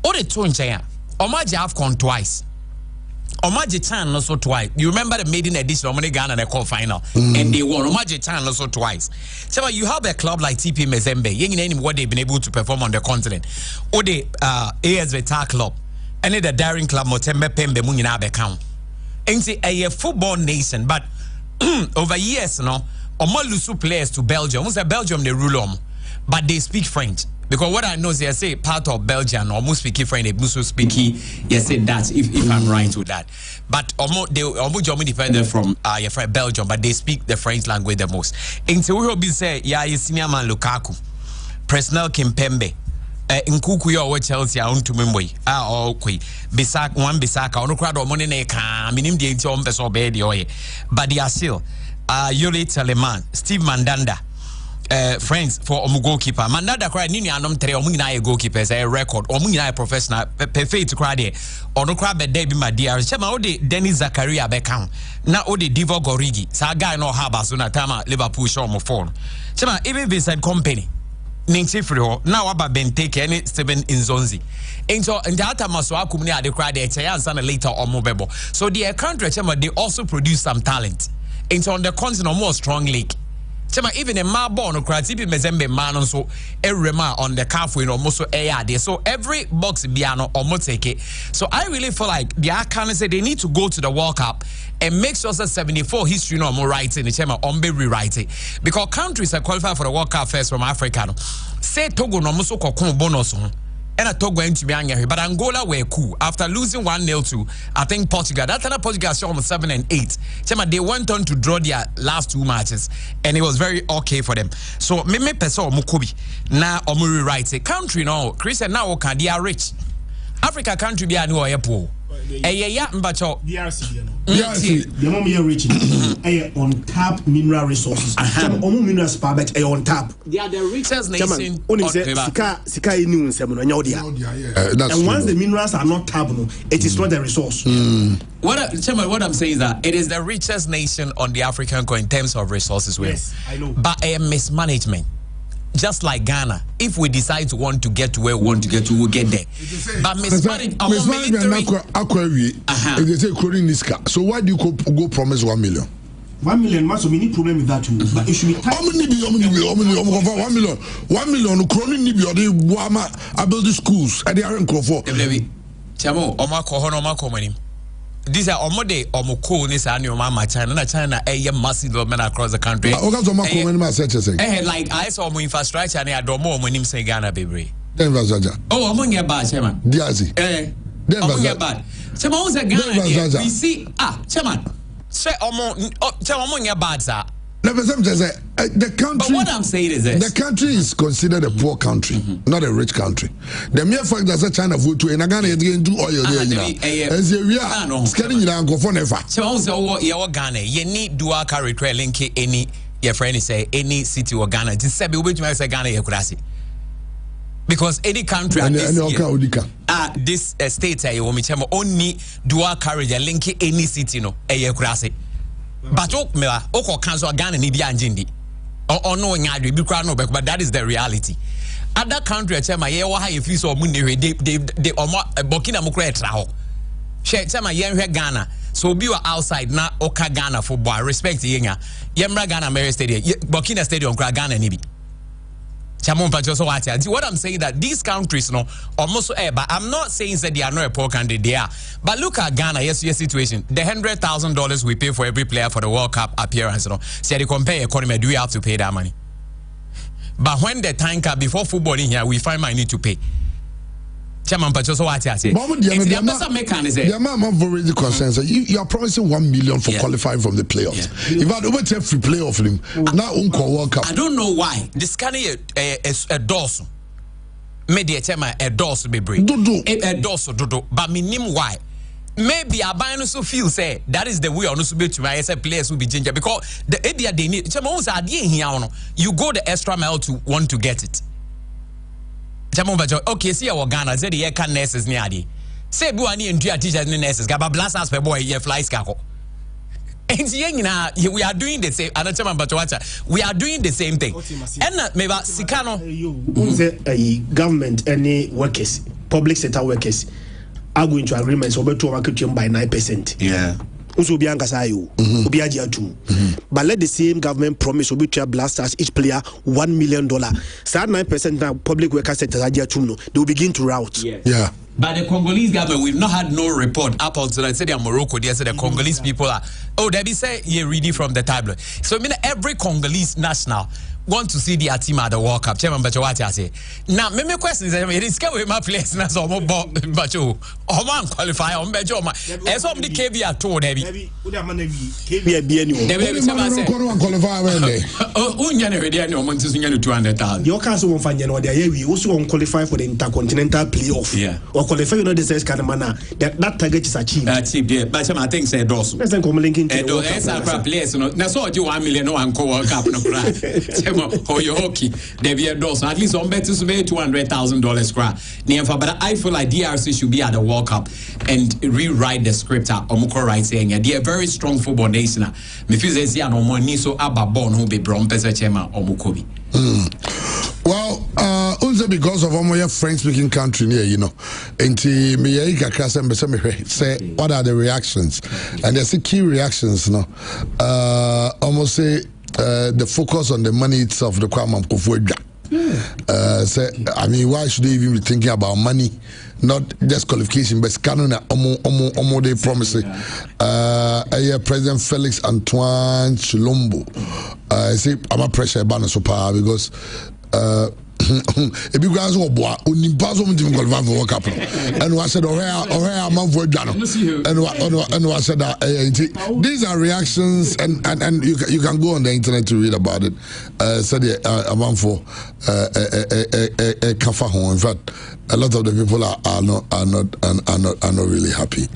All the two in China. Omaji AFCON twice. Omaji Chan also twice. You remember the maiden edition of Ghana the call final and they won. Omaji Chan also twice. So you have a club like TP Mazembe. You know what they've been able to perform on the continent. Or the AS Vita club. And the Daring Club Motembe Pembe Munina Bekam. And see a football nation, but over years, no, Omalusu players to Belgium. Once Belgium they rule but they speak French. Because what I know is, I say part of Belgium, almost speaking French, they also speaking, yes, say that if I'm right with that. But they almost dependent from Belgium, but they speak the French language the most. And so we will be say, yeah, you senior man Lukaku, Presnel Kimpembe, Nkuku yo Chelsea to Mimwe, okay, Bisaka, no crowd or money neka, minim the intom peso bedi oye, but they are still Yuri Teleman, Steve Mandanda. Friends for goalkeeper. Mandanda cry nini anom tere omuna goalkeepers a record omuna professional perfect to cry there or no cry be there be my dear chema ode Dennis Zakaria Beckham na ode Divo Gorigi sa guy no haba so na time Liverpool show mo phone chema even Vincent Company ninchi free ho na waba Benteke any Steven Nzonzi into ndata maso akumni ade cry there cheya answer later omo bebo so the country chema they also produce some talent into on the continent more strong league. Even a ma born or cratipi Mazembe man so every man on the halfway almost so there. So every box piano almost take it. So I really feel like the Akane say they need to go to the World Cup and make sure that 74 history no more writing the chairman on be rewriting because countries are qualified for the World Cup first from Africa. No. Say Togo no muso kokon bonus and a Togo into be angry, but Angola were cool after losing 1-0 to I think Portugal. That time Portugal showed them 7 and 8. They went on to draw their last 2 matches, and it was very okay for them. So me peso mukobi na omuri right. A country no Christian now can they are rich. Africa country be anu oyepo. Yeah, mbacho DRC the mom here rich on tap mineral resources. Omu minerals pa bet on tap. They are the richest nation. Sika inu nsem no nya and once the minerals are not tapped, it is not the resource. What I'm saying is that it is the richest nation on the African continent in terms of resources. Yes, I know. But a mismanagement. Just like Ghana, if we decide to want to get to where we want to get to, we'll get there. But mismanagement, they say Niska. So why do you go promise 1 million? 1 million must be any problem with that too. But it should be tight. 1 million. 1 million. Crony nibi or the Wama. I build the schools. And they are in Crawford. Chamo, Omako Honomako money. These are Omode Omoko, this annual Mama China, a massive development across the country. Like I saw more infrastructure and I don't know when him say Ghana, baby. Oh, among your bad, Chairman. Diazi. Among your bad. Chairman was a Ghana. We see, Chairman. Say, among your bad, sir. The country. But what I'm saying is this. The country is considered a poor country, not a rich country. The mere fact that China vote to and Ghana is going to do oil there now. As we are scanning it and go for never. So also your Ghana, you need dual carry trail link any your friend say any city or Ghana. Just say we to say Ghana you could see. Because any country this state only dual carriage link any city no you could see. But oko cancel Ghana ni bia njindi or no nyadwe bi kra no but that is the reality. Other country chema ye wa ha ye fi so mu ne they Burkina Mukra tra ho she chema ye hwe Ghana so bi wa outside na oka Ghana football respect yenya yemra Ghana Mary Stadium Burkina Stadium kra Ghana ni bi. What I'm saying that these countries, no, almost but I'm not saying that they are not a poor country, they are. But look at Ghana, yes, your situation. The $100,000 we pay for every player for the World Cup appearance, no. So they compare economy, do we have to pay that money? But when the time comes before football in here, we find my need to pay. Chairman Pachoso, what I say? You are promising 1 million for qualifying from the playoffs. If I don't take free playoff him, now World Cup. I don't know why. This kind of a dorsal. Maybe a dorsal be brave. A dorsal, but minimum why? Maybe I buy also feel say that is the way on also be to my players will be ginger because the idea they need. You go the extra mile to want to get it. Okay, see our Ghana, say the year can nurses near the. Say, Buani and Dia teachers and nurses, Gaba blasters per boy, ye flies caco. And we are doing the same. We are doing the same thing. And maybe Sikano, government, any workers, public sector workers are going to agreements over to market by 9%. Yeah. But let the same government promise to blasters each player $1 million. So 9% now public worker sector they will begin to route. Yeah. But the Congolese government, we've not had no report up until I said in Morocco. They said the Congolese people are they be say you're reading from the tablet. So I mean every Congolese national want to see their team at the World Cup. Chairman Bachawati I say. Now, my question is, it is scary with my place now. So I'm Bacho. I'm qualify. I'm Bacho. As of the KB at told Debbie. Your council won't find we also won't qualify for the intercontinental playoff. Yeah. Or qualify the says kind of manner that target is achieved. Achieved, yeah. But I think say Dosso. Let's then come linking to the players. That's all you 1 million no World Cup no cry. Oh, you hockey. There be a Dosso. At least on bet to pay $200,000 cry. But I feel like DRC should be at the World Cup and rewrite the script at Omoko right saying they are very strong football nation. Me feel say no money so ababon who be brom pesa chema Omokobi. Well, also because of our French-speaking country here, you know, and say what are the reactions, and there's key reactions, you know, almost say the focus on the money itself, the Kwame Kofuedja. Say, I mean, why should they even be thinking about money, not just qualification, but canon omo they promising. President Felix Antoine Chilombo. I say I'm a pressure banner so power because if you guys will boy, impossible to qualify for World Cup. And I said, a month for Jano. And I said that these are reactions, and you can go on the internet to read about it. Said a month for Kafaho. In fact, a lot of the people are not really happy.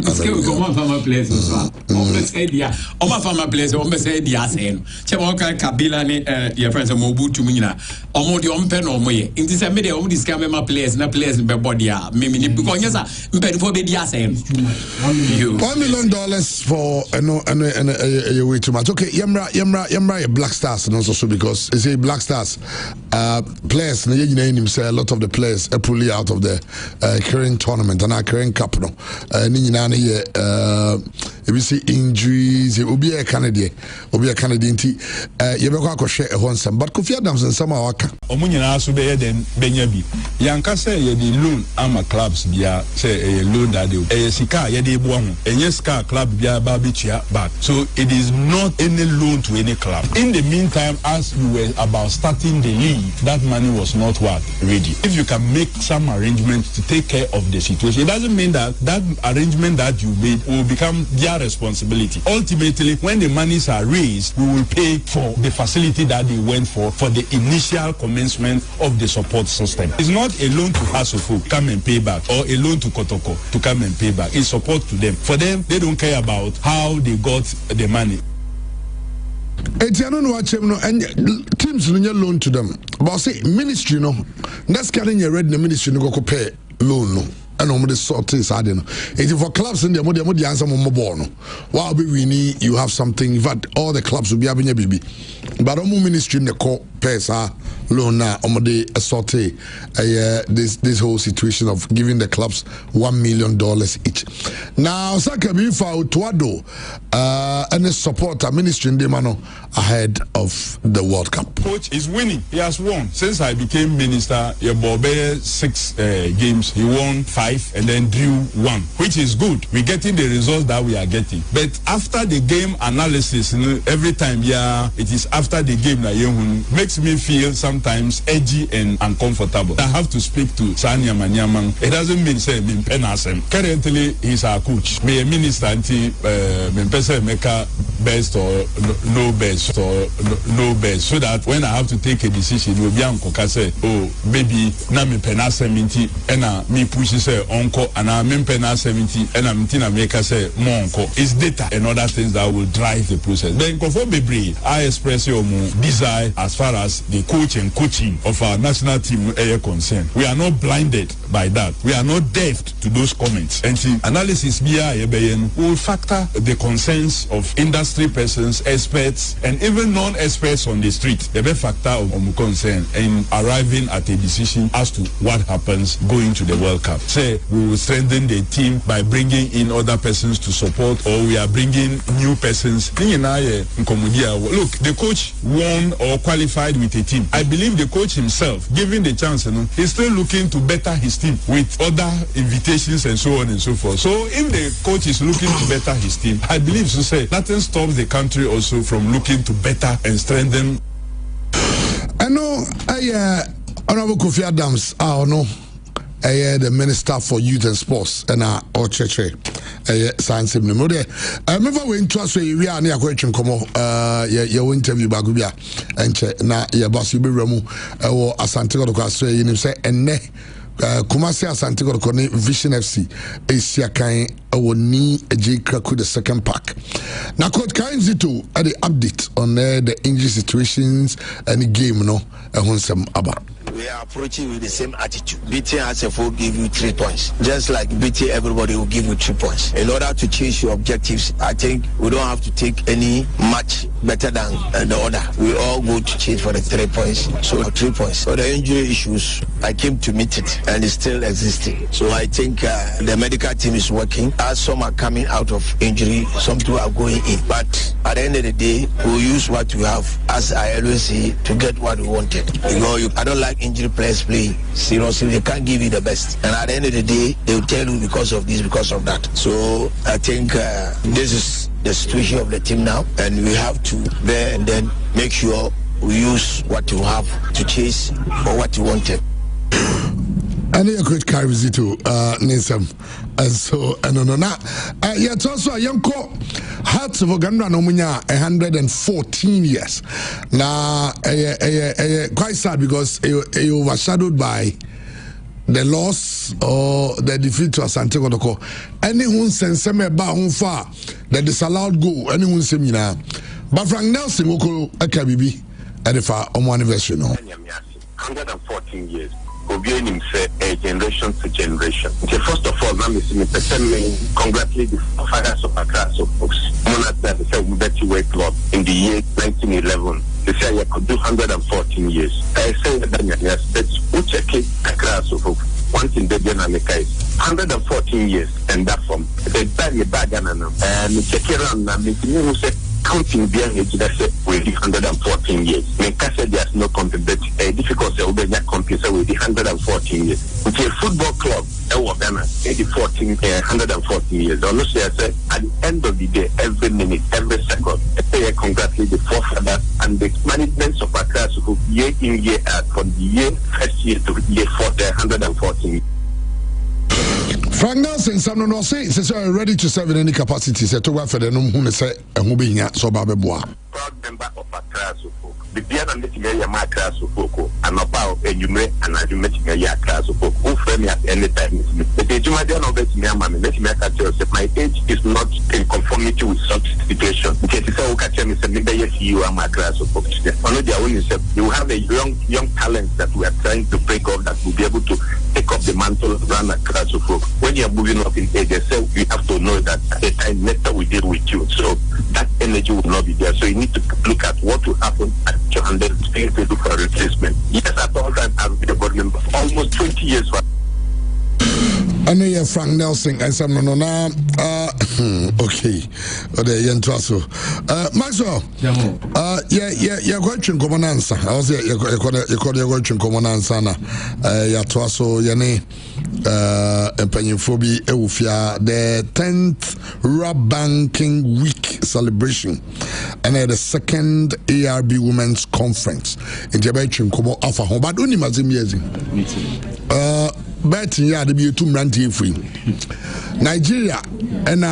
there. It is a media only scam my players, not players in body. Maybe because yes, I'm better for baby. $1 million for a way too much. Okay, Yamra Black Stars and also because they say Black Stars players a lot of the players are pulling out of the current tournament and our current cup no. If you see injuries, it will be a Canadian tea. You will share a one but Kofi Adams and some our Omunyina so be then benyabi. Yanka say ye the loan ama clubs bia say a loan that they sika ye dey boa ho. Enye sika club bia ba bitua back. So it is not any loan to any club. In the meantime, as we were about starting the league, that money was not ready. If you can make some arrangements to take care of the situation, it doesn't mean that arrangement that you made will become their responsibility. Ultimately, when the monies are raised, we will pay for the facility that they went for the initial commencement of the support system. It's not a loan to Hasofo, come and pay back, or a loan to Kotoko to come and pay back. It's support to them. For them, they don't care about how they got the money. Etiano no watchem no and teams no loan to them. But say ministry no, that's carrying your red the ministry no go pay loan no. And on the sort is I don't know. It's for clubs in the answer more no. While we need you have something. In fact, all the clubs will be having a baby. But on ministry in the court pesa loan now on the sorte this whole situation of giving the clubs $1 million each. Now Saka be for Tuado and the supporter ministry in the mano ahead of the World Cup. Coach is winning. He has won since I became minister. Your Bobe 6 games. He won 5 and then drew 1, which is good. We're getting the results that we are getting. But after the game analysis, every time it is after the game that makes me feel sometimes edgy and uncomfortable. I have to speak to Sanya Manyaman. It doesn't mean say currently he's our coach. Me a minister anti meka best or no best or no best, so that when I have to take a decision, will be uncle say, oh baby, na me penasem inti ena me push say uncle and I me pena 70 and I'm tina make say more uncle. It's data and other things that will drive the process. Then conform be I express your desire as far as the coach and coaching of our national team are concerned. We are not blinded by that. We are not deaf to those comments. And the analysis will factor the concerns of industry persons, experts, and even non-experts on the street. The best factor of concern in arriving at a decision as to what happens going to the World Cup. Say we will strengthen the team by bringing in other persons to support, or we are bringing new persons. Look, the coach won or qualified with a team. I believe the coach himself, given the chance, he's still looking to better his team with other invitations and so on and so forth. So if the coach is looking to better his team, I believe to say nothing stops the country also from looking to better and strengthen. I know Honorable Kofi Adams, the Minister for Youth and Sports and Ocheche science memory. Remember when trust we are near question come your interview bagubia and na your boss you be remu or Asante Kotoko say you say enne Kumasi Asante Kotoko ne Vision FC Asia kan ni J Kraku the second pack. Now Coach Kainzito at the update on the injury situations and the game no ehonsem aba. We are approaching with the same attitude. BT HSF will give you 3 points. Just like BT, everybody will give you 2 points. In order to chase your objectives, I think we don't have to take any match better than the other. We all go to chase for the 3 points. So 3 points. So the injury issues, I came to meet it and it's still existing. So I think the medical team is working. As some are coming out of injury, some two are going in. But at the end of the day, we'll use what we have, as I always say, to get what we wanted. I don't like injury players play seriously. They can't give you the best, and at the end of the day they will tell you because of this, because of that. So I think this is the situation of the team now, and we have to bear and then make sure we use what you have to chase for what you wanted. And you could carry to Nisam. And so, and no, yet also a young co Hearts of Uganda no munya 114 years. Now, quite sad because he overshadowed by the loss or the defeat to Asante Kotoko. Anyone send some about far the disallowed goal, anyone seminar. But Frank Nelson will call a Kabibi at the far on one anniversary. No. 114 years. Obianim say a generation to generation. Okay, first of all, now Mr. congratulate the fathers of Accra so folks. Monarch that the Betty Way Club in the year 1911. They say I could do 114 years. I say that yes, that's which a kid Accra so folks. Once in the Janamica is 114 years, and that from the bag and check it around now. Who said counting behind it, that's it, with 114 years. When said there's no company, but difficult to obey that company, so with 114 years. It's a football club, Ghana, 114 years. Honestly, I said, at the end of the day, every minute, every second, I congratulate the forefathers and the management of Accra who year in, year out, from the year first year to year 114 years. Frank Nelson, some no say, says you are ready to serve in any capacity. Say to work for the no who say and who be here so babeboa. Proud member of Accra Suffolk. The Piana meeting a Accra Suffolk and about a Jume and I do meeting a Accra Suffolk. Who frame me at any time. The Jumadan of it, my age is not in conformity with such situation. Because it's all catch me, say, you are my class of folks. Only the only say you have a young talent that we are trying to break off that will be able to take up the mantle of run a class of folk. When you are moving up in age, so you have to know that at the time later we deal with you. So that energy will not be there. So you need to look at what will happen at your and then stay ready for a replacement. Yes, at all times I've been a board member for almost 20 years. I know you're Frank Nelson and some no now. Okay. Ode yentraso. Maxwell. Yeah, question common answer. I was you question common answer na. Ya twaso yene empanyifobi ewufia the 10th Rap Banking Week celebration and the second ARB Women's Conference in Jebetrim komo afa ho but oni mazim yezi. Bet ya de be two ranty free. Nigeria and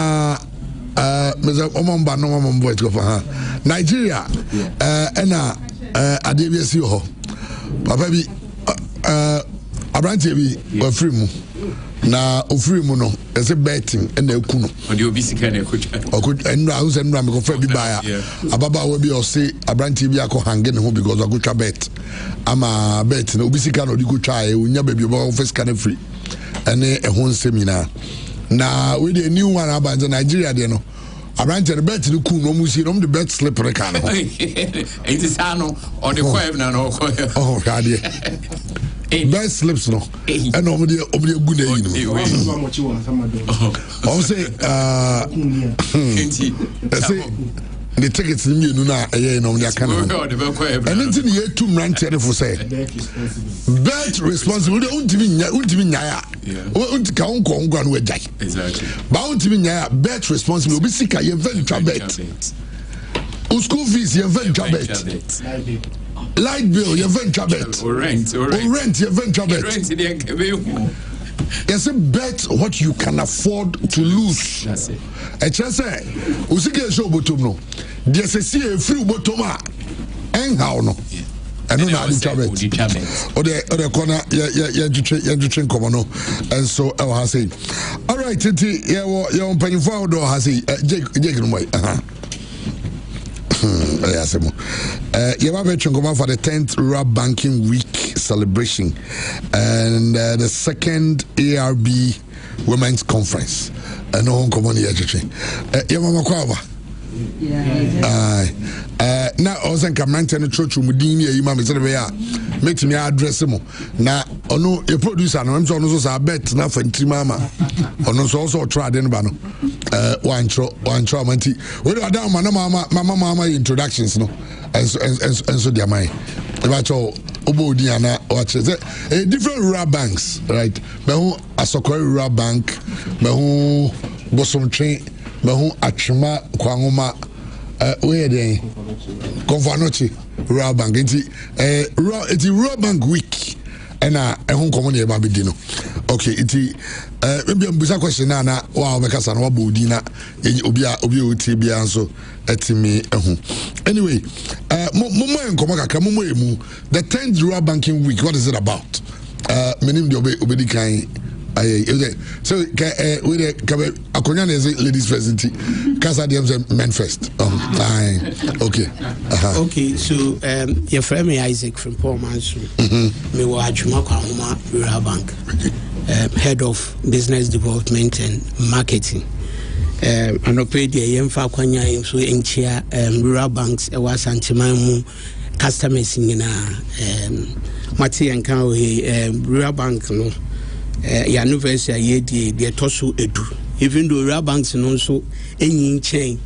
Mr. Omamba no mama boy go for her. Nigeria and adebisi ho. Papa bi abranti bi free mu. Na ofiri mu no ese betting and eku no odi obi sika na ekotwa okut enra hu se enra me ko fa bi baa ababa we bi o se abranti bi akọ hange ne ho because akotwa bet ama bet na obi sika na odi kotwa e onya ba bi o fa sika na free ene ehon seminar na we the new one about Nigeria de no abranti the bet no ku no mu si no the bet slip reka no it is ano on the coin na no oh god best slips no and omde gu na yi no say the tickets ni nu na eye no omde aka no and nti ye two mrantie ne for say bet responsibility untimi nya ya unti ka onko ngwa no wajai exactly ba untimi nya ya bet responsibility obi sika ye venture bet school fees ye venture bet light bill, your venture bet. Or rent, your venture bet. Yes, bet what you can afford to lose. That's it. And just say, Usike show bottom no. There's a free bottom. And how no? I don't know how to bet. Or the corner, you train common. And so I was saying, all right, you're paying for the Jake, you have for the 10th Rap Banking Week celebration and the second ARB Women's Conference. And no come on here, now I was in command and church Mudini, you mamma make me address him. Now, oh no, a producer, I'm so I bet nothing to mama. Or no, also tried in Bano. One trauma. We are down, mama introductions, no, and so dear my about all Obo Diana watches it. Different rural banks, right? Behu Asokori Rural Bank, Behu Bosom Train, Behu Achima Kwangoma. Where they Confanochi Rural Bank. It's Rural Bank Week. And home common here, Baby Dino. Okay, it's maybe a bizarre question. Now, wow, because I'm about Dina, Obia, Tibia, so at me. Anyway, Momo and Komaka, the 10th Rural Banking Week, what is it about? Meaning the Obedikai So we Akonya is ladies first, Casa men first. Okay. Okay, so your friend me Isaac from Paul Mansu. Me wa Ajumako Ahoma Rural Bank, head of business development and marketing. And operate the Yemfa Kwanya so in chair rural banks e was antimamu customers in Mati and Kawe rural bank no anniversary ye the tosu edu. Even though rural banks and also any chain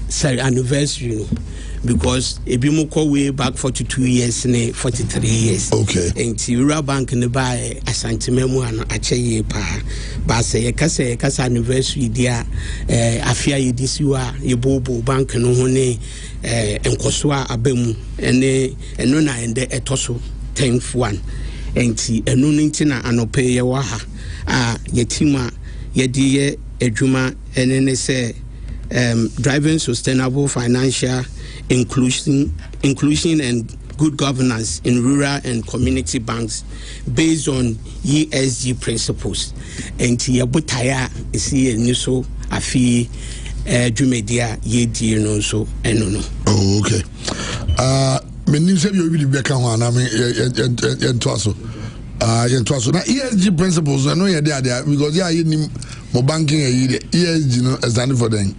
say anniversary because a bimoko way back 42 years and 43 years. Okay. And the rural bank in the buy a santimemo and a chaye pa. But say a casa anniversary dear afia ye this you are ye bobo bank no hone and koswa abemu and nona and the etoso 10th one. And ti enunintina anope ye waha yetima ye die ejuma and then say driving sustainable financial inclusion and good governance in rural and community banks based on ESG principles. And Yabutaya is here and so afi Jumedia ye dear no so and no. Oh, okay. Menim say you really back on I mean twaso. Now ESG principles I know you're there because you more banking ESG no standing for them.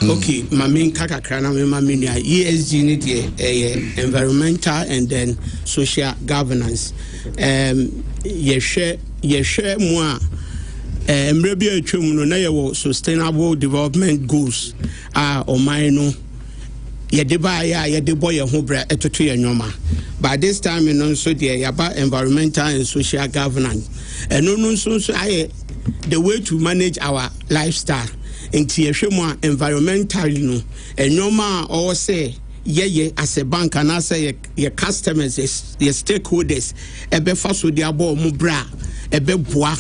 Okay, my main kakakra my main ESG need environmental and then social governance. You share more. Maybe a chum no sustainable development goals or mine. Yede boy hobra etoto yanyoma. By this time you know so the about environmental and social governance. And no so the way to manage our lifestyle. Into environmentally no and normal or say as a bank and I say your customers your stakeholders ebe faso dia bo mu bra ebe boa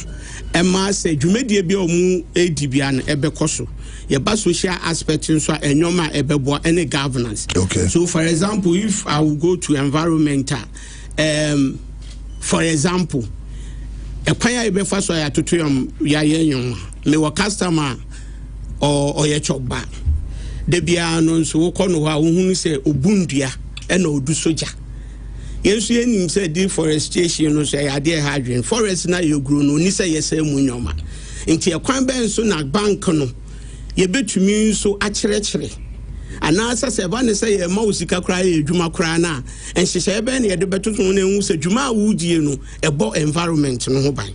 e ma say dwumedie bi o mu edibia no ebe koso your social aspect so and normal ebe boa any governance. Okay. So for example if I will go to environmental for example e kwanya ebe faso ya tutu ya yenyon me wa customer or your chop back. The bianon so kono who say Ubundia and Odu Soja. Yes, you said deforestation, no say, I dear hydrogen. Forest now you grew no Nisa, yes, Munoma. Into your quamben so not bankono. You bet to me so actually. And as I said, one say a mousika cry, Juma crana, and she said, Ben, the better who said Juma would you know about environment no by.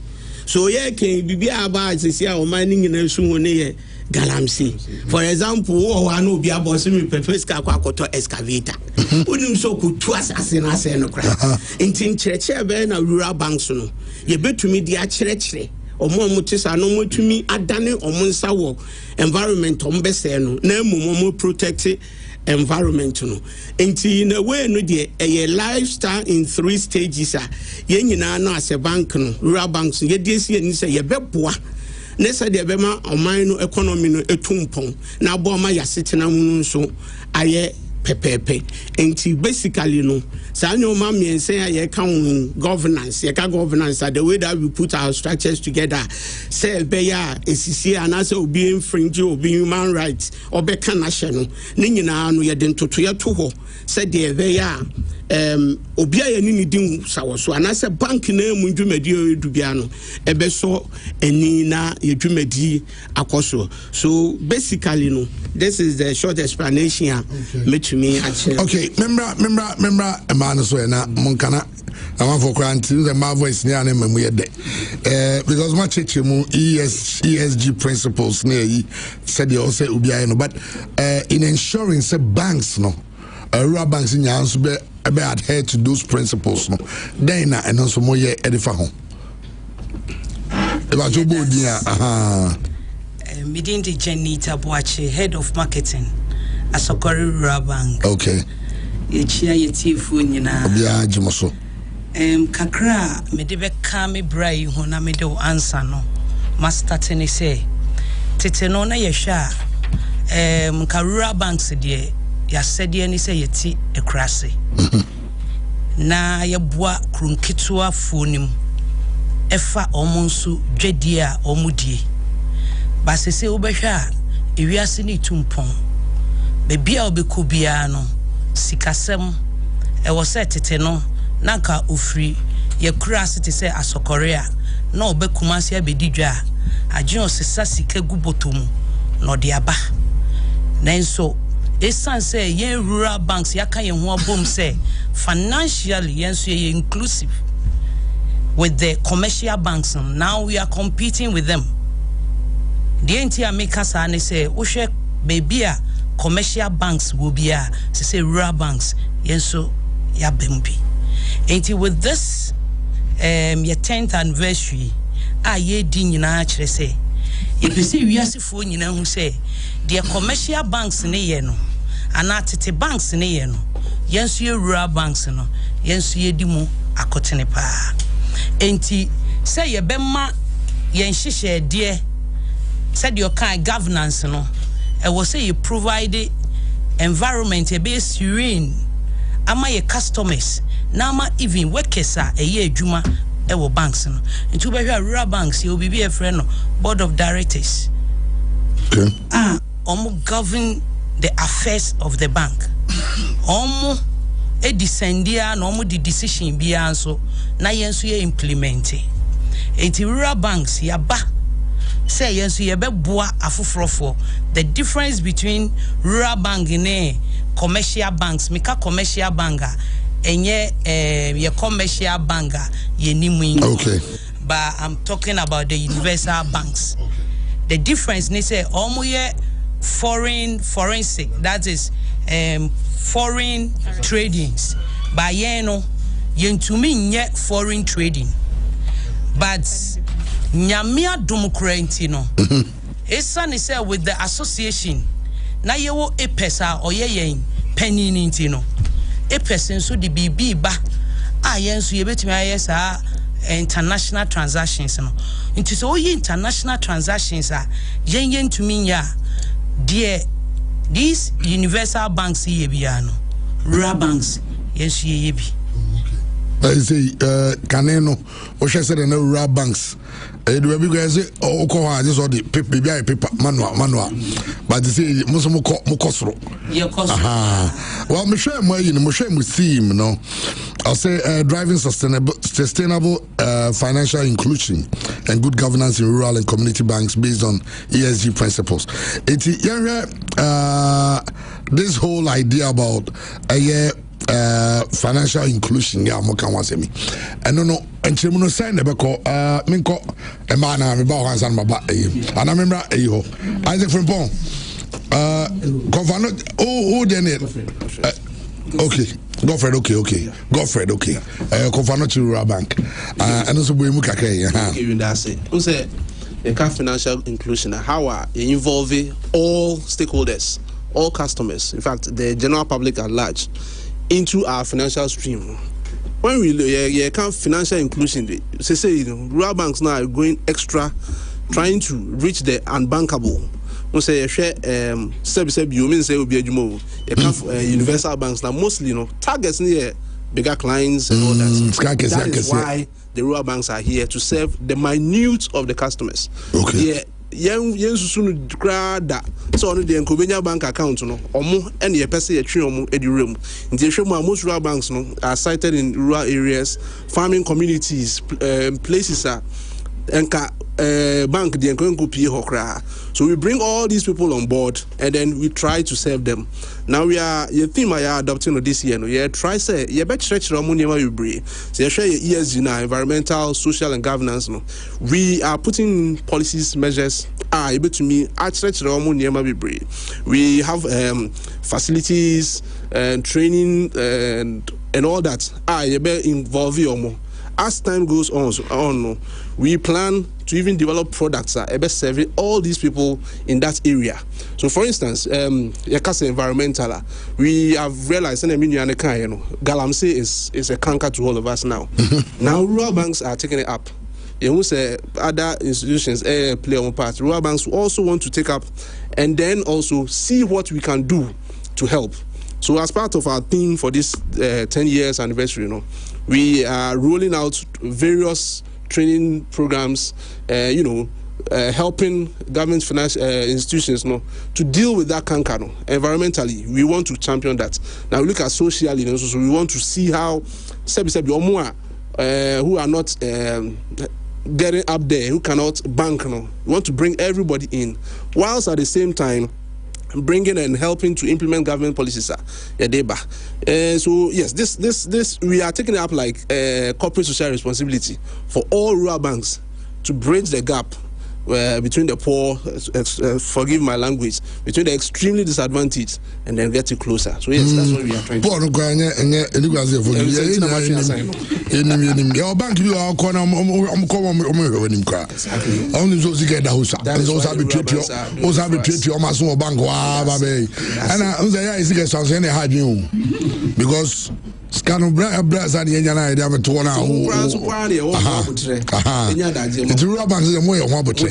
So, yeah, can be about this year or mining in a soon. Galamsey. For example, I know be a boss me Pesca Quacoto excavator. Wouldn't so could to us as in us and a crack. In church, ben a rural banks no. You bet to me the church or more mutis are no more to me at Danny or Monsawo environment on Besseno, no more protected environment no. In a way no dear a lifestyle in 3 stages are yen no as a bank no rural banks ye this year and say ye beboa. Nessa de bema or mine economy no etumpon na boma ya sitena munu so aye pepepe enti basically no sa nyo ma me say aye kan governance ye ka governance the way that we put our structures together say be ya esisi anase obi infringe obi human rights obe kan ahye no ne nyina no ye de ntoto ye to ho say de be ya obi aye ni din sawoso anase bank na mu dwumadi edubia no ebe so eni na ye dwumadi akoso. So basically no this is the short explanation me actually. Okay, remember man so na monkana I want for quarantine the my voice near na memu ye de because my church mu ESG principles near said you also obi aye no but in ensuring say banks no rural banks in your be adhere to those principles no then na and also more ye edifa ho about your body Midin de Janita Boache, head of marketing Asokori Rural Bank. Okay. Yechia yetifu nyina. Obia jimoso. Kakra medebe kame brai ho na mede o answer no. Master tene say tete no na yehwa ka rural banks de ya sede ni say yeti ekrase. Na yeboa krunketwa fonim efa omonsu dwedie a omudie ba sese obehwa ewiase ni tumpon bebia obeko bia no sikasem ewo se tete no nanka ofri ye kura sete se asokorea na obekuma se abedidwa agye osesa sika gubotomu no de aba nanso esan say yen rural banks yaka yen ho abom say financially yen so ye inclusive with the commercial banks. Now we are competing with them. The entire makers are say ushe baby commercial banks will be say rural banks yen so ya bembi. Ain't with this your 10th anniversary ye din nyina akire say ye pese wiasefo nyina hu say the commercial banks ne ye no ana tete banks ne ye no yenso ye rural banks no yenso ye di mu akotene pa enti say ye bema yen hihye de said your kind governance no e was say you provide environment a be serene ama ye customers na ama even workers a ye adwuma e wo banks no enti be hwa rural banks ye obi be a friend no board of directors okay govern the affairs of the bank. A descendia no the decision be so na yensu ye implementing. Enti rural banks yaba say yensu ye be boa afofrofo. The difference between rural bank and commercial banks, mika commercial banker enye ye commercial banker ye nimu. Okay. But I'm talking about the universal banks. Okay. The difference ni say ye forensic, that is foreign tradings. By yeno yentumi nye foreign trading, but nyamia democracy no esa ni say with the association na yewo a pesa or ye penny ninti no a person so the bibi ba yenso ye betumi ayesa international transactions no into so international transactions yen to me ya dear these universal banks here biano rural banks yes ye bi I say Caneno or she said no rural banks do we go say o just all the paper manual but they say muso mukosro well me share my mo share mo theme no I'll say driving sustainable financial inclusion and good governance in rural and community banks based on ESG principles. This whole idea about financial inclusion mo kan wa me no enchemu no sign nebeko minko e ma na me ba ho ansa ma ba ana memra ho Isaac Frimpong governor okay Godfred okay governor rural bank and also we mu kakay you that say who say financial inclusion how are involving all stakeholders, all customers, in fact the general public at large into our financial stream. When we count financial inclusion, say rural banks now are going extra, trying to reach the unbankable. We say service you mean say will be a universal banks now mostly targets near bigger clients and all that. That is why the rural banks are here to serve the minute of the customers. Okay. Yen susunu krada so on the Nkobenya bank account no omo and ye pese ye twe omo edurem nti ehwemu most rural banks no are sited in rural areas, farming communities, places enka bank the Nkonko pie hokra. So we bring all these people on board and then we try to serve them. Now we are your theme I are adopting this year no ye try say ye bet stretch omo nyema we bring so ye share ESG na environmental, social and governance no we are putting policies measures able to me at stretch omo nyema we bring. We have facilities and training and all that ye be involve omo. As time goes on, we plan to even develop products that serving all these people in that area. So, for instance, environmental, we have realized that galamsey is a canker to all of us now. Now, rural banks are taking it up. You say other institutions play on part. Rural banks also want to take up and then also see what we can do to help. So, as part of our theme for this 10 years anniversary, we are rolling out various training programs, helping government finance institutions to deal with that cancer. Environmentally, we want to champion that. Now we look at socially, so we want to see how who are not getting up there, who cannot bank. We want to bring everybody in, whilst at the same time bringing and helping to implement government policies. So yes, this we are taking it up like corporate social responsibility for all rural banks to bridge the gap between the poor, forgive my language, between the extremely disadvantaged, and then get it closer. So yes, that's what we are trying to do. Because scan brass and Yana, they have a 2 hour. It's rural banks and more one about.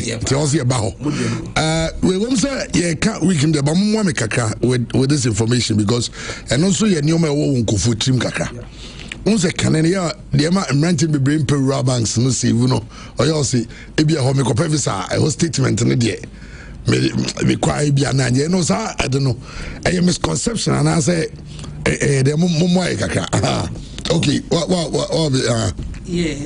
We won't say, yeah, we can the Bamu Kaka with this information because, and also your new Kufu Trim Kaka. Once a Canada, the amount of renting be bring per rural banks, no see, you know, or you'll see, it be a home professor, a whole statement in the day. Be quiet, be an idea, no, sir, I don't know. A misconception, and I say, the Mumoy Kaka. Okay, what, yeah.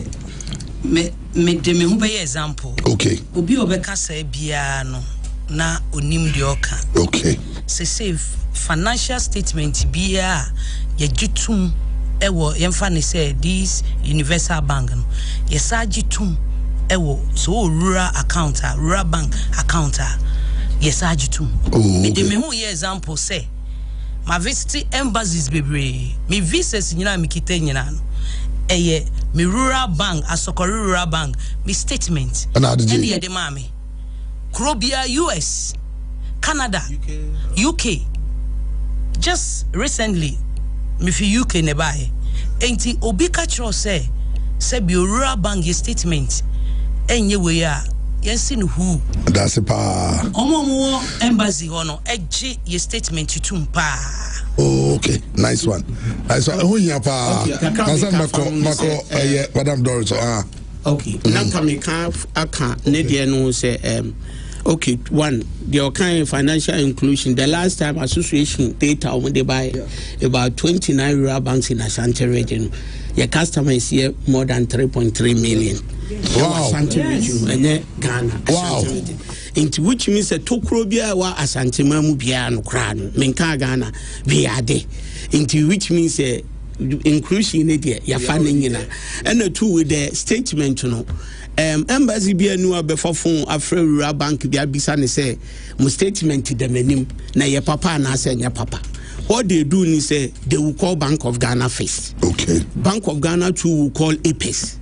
Me de me example. Okay. Obi obeka say bia no na onim de oka. Okay. Say financial statement bia ye gitum ewo yemfa ne say this universal bank no ye sa gitum ewo so rural account rural bank account ye sa gitum. Me de me example say my visit embassies bebre me visas nyina me kita nyina no eye me rural bank asokori rural bank me statement and ye de mami Krobia US Canada UK just recently me fi UK ne bae enti obi ka tro say bi rural bank ye statement enye we a yensi no who that's a pa omo embassy hono eje ye statement tutum pa. Oh, okay, nice one. Who you pa? Mako, Madam Doris. Okay. Now me aka ne no say okay, one, the kind of financial inclusion. The last time association data when they buy about 29 rural banks in Ashanti region, your customer is here more than 3.3 million. Wow. Ashanti region and Ghana. Wow. Into which means a tokrobia wa Ashanti mamu bia no kra no menka Ghana bia de. Into which means inclusion in there ya fa nyina and the two with the statement no embassy bia nu abefo phone afra rural bank bia bisa ne say mo statement de manim na ye papa na say nya papa. What they do is they will call Bank of Ghana first. Okay. Bank of Ghana too will call APES.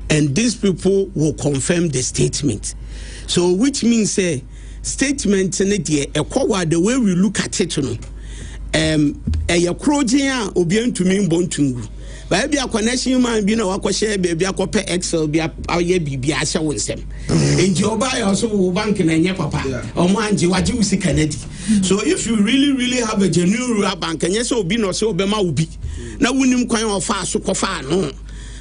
And these people will confirm the statement. So which means statement the way we look at it to me bontungu. But be a connection man be no share baby Excel be a bibi asha wonsem. In Joba also bank na papa or manji waji usi Kennedy. So if you really have a genuine rural bank and yes be no so be ma ubi. Na wunim kwan of fa so kofa no.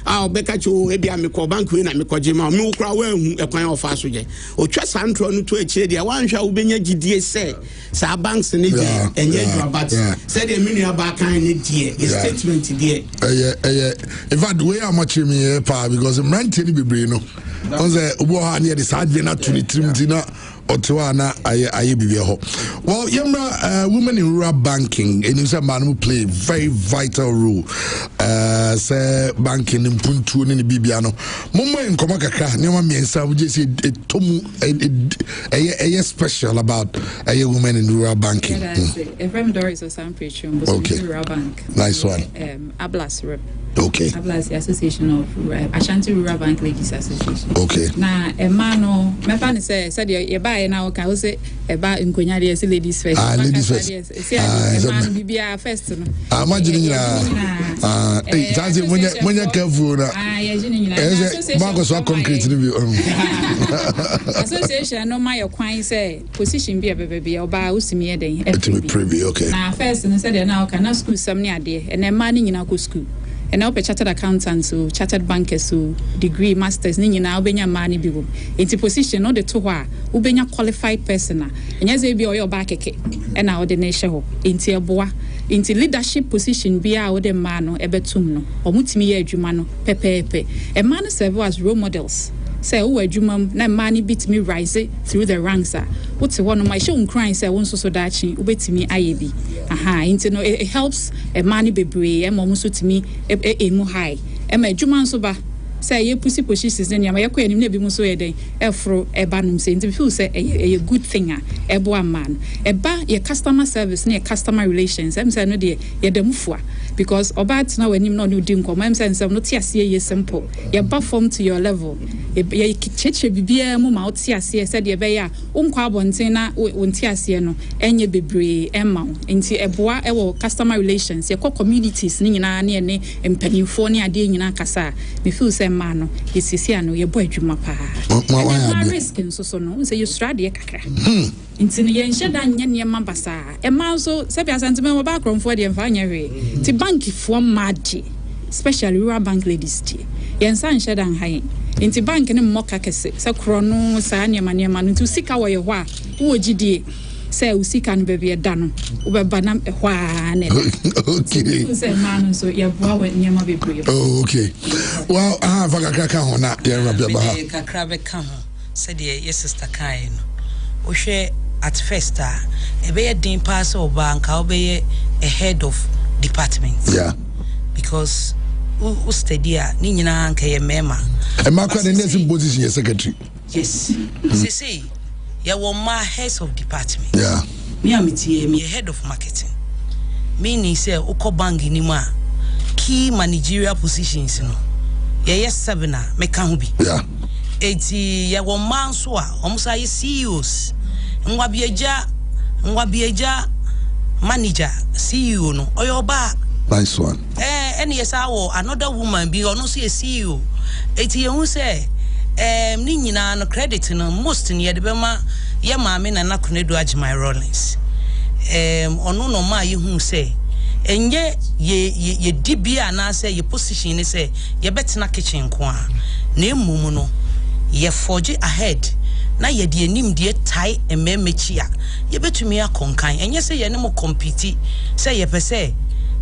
Ah beka cho e bia me ko bank we na me ko jema me ukra wa hu e kwan of fa so je. O twa santro no to eche dia wan hwa ubenya gidie se sa banks ne je enye drabat said the mini aba kan ne die statement die in fact we are much me pa because rent ni bebre no on say obo ha ne the side na to the trim na Otuana aye bibi ho. Well, women in rural banking and you say man play very vital role. Say banking in puntu ni bibia no. Momo en koma kakra ne ma miensa we just say tomu a special about women in rural banking. Efrem Doris or Sam Preachum was rural bank. Nice one. Ablas rep. Okay. Ablas the Association of Ashanti Rural Bank Ladies Association. Okay. Na emano me fa ne say you buy now can we say eba nkonya de say ladies first. Ladies first. Say emano bibia first no. Imagine that's it when you careful na. Bank so concrete ni bi. Association no my kwan say position bi bebe oba usimi e den. To be privy, okay. Na first no say na can school sam ni ade and emano nyina ko school. and now chartered accountants so chartered bankers so degree masters ni nyina obenya mani bi wom enti position no de to ho a obenya qualified person a enya ze bi oyo ba keke e na ode na ehye ho enti eboa enti leadership position bi a ode ma no ebetum no omutimi ye adwuma no pepepe e ma no serve as role models say who adwuma na mani bit me rise through the ranks a what's one of my show crying say won so dachi ubetimi ayebi aha enti no it helps a mani bebre e mo so timi emu high e ma adwuma nso ba say ye pussy positions na ma yakọ anim na bi mu so ye den efro e ba num say enti feel say a good thing a e bo man e ba ye customer service na ye customer relations em say no de ye demufua because obat na wanim no di nkom em say nsem no tiase ye simple ye ba form to your level ye cheche bibia mu ma otiase say de be ya unkwa abonten na wontiase no enye bebre emma enti eboa e wo customer relations ye communities ni nyina na ne empanimfo ne ade nyina kasa me feel say mano yesisi ano ye boy adwuma pa ma risk nso so no say you strade kakra enti no ye nhye da nya ne mabasa e ma so se bia sentime mo ba kromfo de mfa nya hwe ti bank fo madi especially rural bank ladies ti ye nsa nhye da nhan enti bank ne mmoka kese se kro no sa ne ma no tu sika wo ye ho a wo gidie say usika no bebe da no ubeba na hwa na okay say man so ya bua wa nyama bebre oh okay well kakra ka ho na ya rabia ba ha kakra be ka ho say de your sister kai no o hwe at first ebe ye din pass oba nka obe a head of department yeah because u study a ni nyina nka ye mema e ma kwa the next position ye secretary yes see ya wo ma heads of department yeah me amiti me head of marketing meaning say uko ni ma key managerial positions no ye 7 na me ka ho bi yeah eti ya wo ma nso a omusa ye CEOs ngwa bieja manager CEO no oyo ba nice one any yes awo another woman bi ono so ye CEO eti ye hu say ni nyina no credit no most ni de bema ye maame na nakonedu Ajimai Rollins ono no ma ye hu say enye ye dibia na say ye position ni say ye betena kitchen ko a na emum no ye forge ahead na ye de anim de tie ememechi a ye betumi akonkan enye say ye ne mo compete say ye pese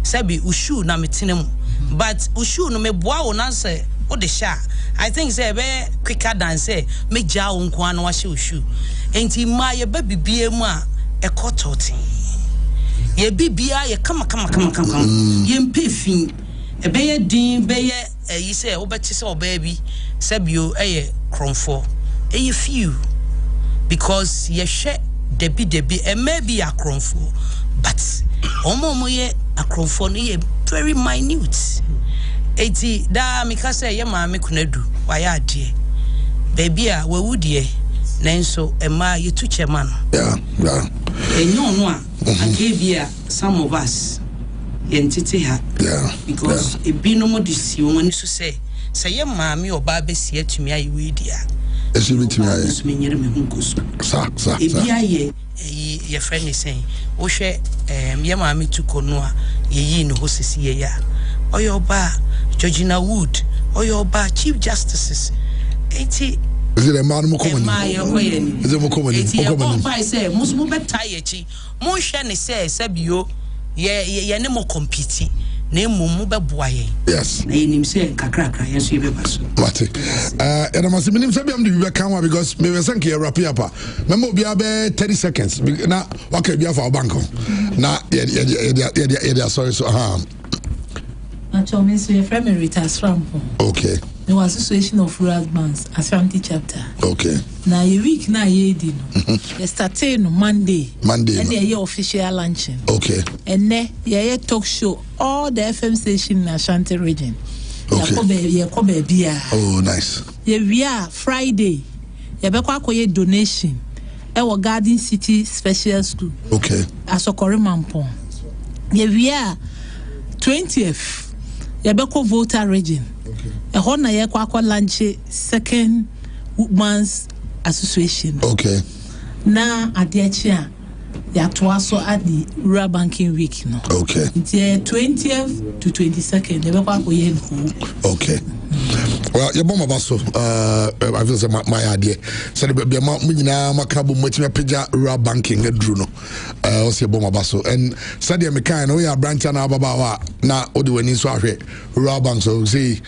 sabi ushu na metenemu but ushu no meboa wo na say o de sha I think say be quicker than say me ja wo nko an wa hye ushu enti ma ye ba bibie mu a ekototin ye bibia ye kama ye mpefin e be ye din be ye yi say wo beti say oba bi sabio ye kromfo ye few because ye hwe debi e maybe akromfo but omo ye akromfo no ye very minute eti da mika say ye maame kunadu wa ya ade baby a wawudie nanso ema ye tu chema no yeah enyo no a akebia some of us yentete ha yeah because ebino mo disi won so say ye maame oba besi atumi ayi wedia esi bitumi ayi so menyere me hunkoso sa ebia ye friend is saying wo hwe ye maame tu kono a ye yi no hosisi ye ya oyoba Georgina Wood oyoba chief justices eti is it a man mo common is it mo common eti say musu beta yechi mo hwe ne say sabio ye ne mo compete na emu be boa ye yes na enim say kakra yeso ye be baso mate and I'm assuming sabiam de be kan because me we sank here wrap up memo obi abe 30 seconds na waka bia for bank na ye sorry so Actually, means we from a retires from. Okay. There was Association of Rural Banks, Ashanti chapter. Okay. Now a week now ye did. They started Monday. And they official luncheon. Okay. And then ye talk show all the FM station in Ashanti region. Okay. Oh, nice. We are Friday. Ye be kwa koye donation. Ewo Garden City Special School. Okay. Asokore Mampon. We are 20th. Yabeko voter region. A hona ye kwa lunch second women's association. Okay. Na adiachia yɛatoa so at the rural banking week no. Okay. Nti 20th to 22nd yɛbɛkɔ akɔyɛ no. Okay. Well, your mama baso I feel say my idea. So the be ma nyina maka bo matime pagya rural banking edru no. O se bomba baso and said the mekan no ya branch na baba wa na odi wani so ahwe rural bank so say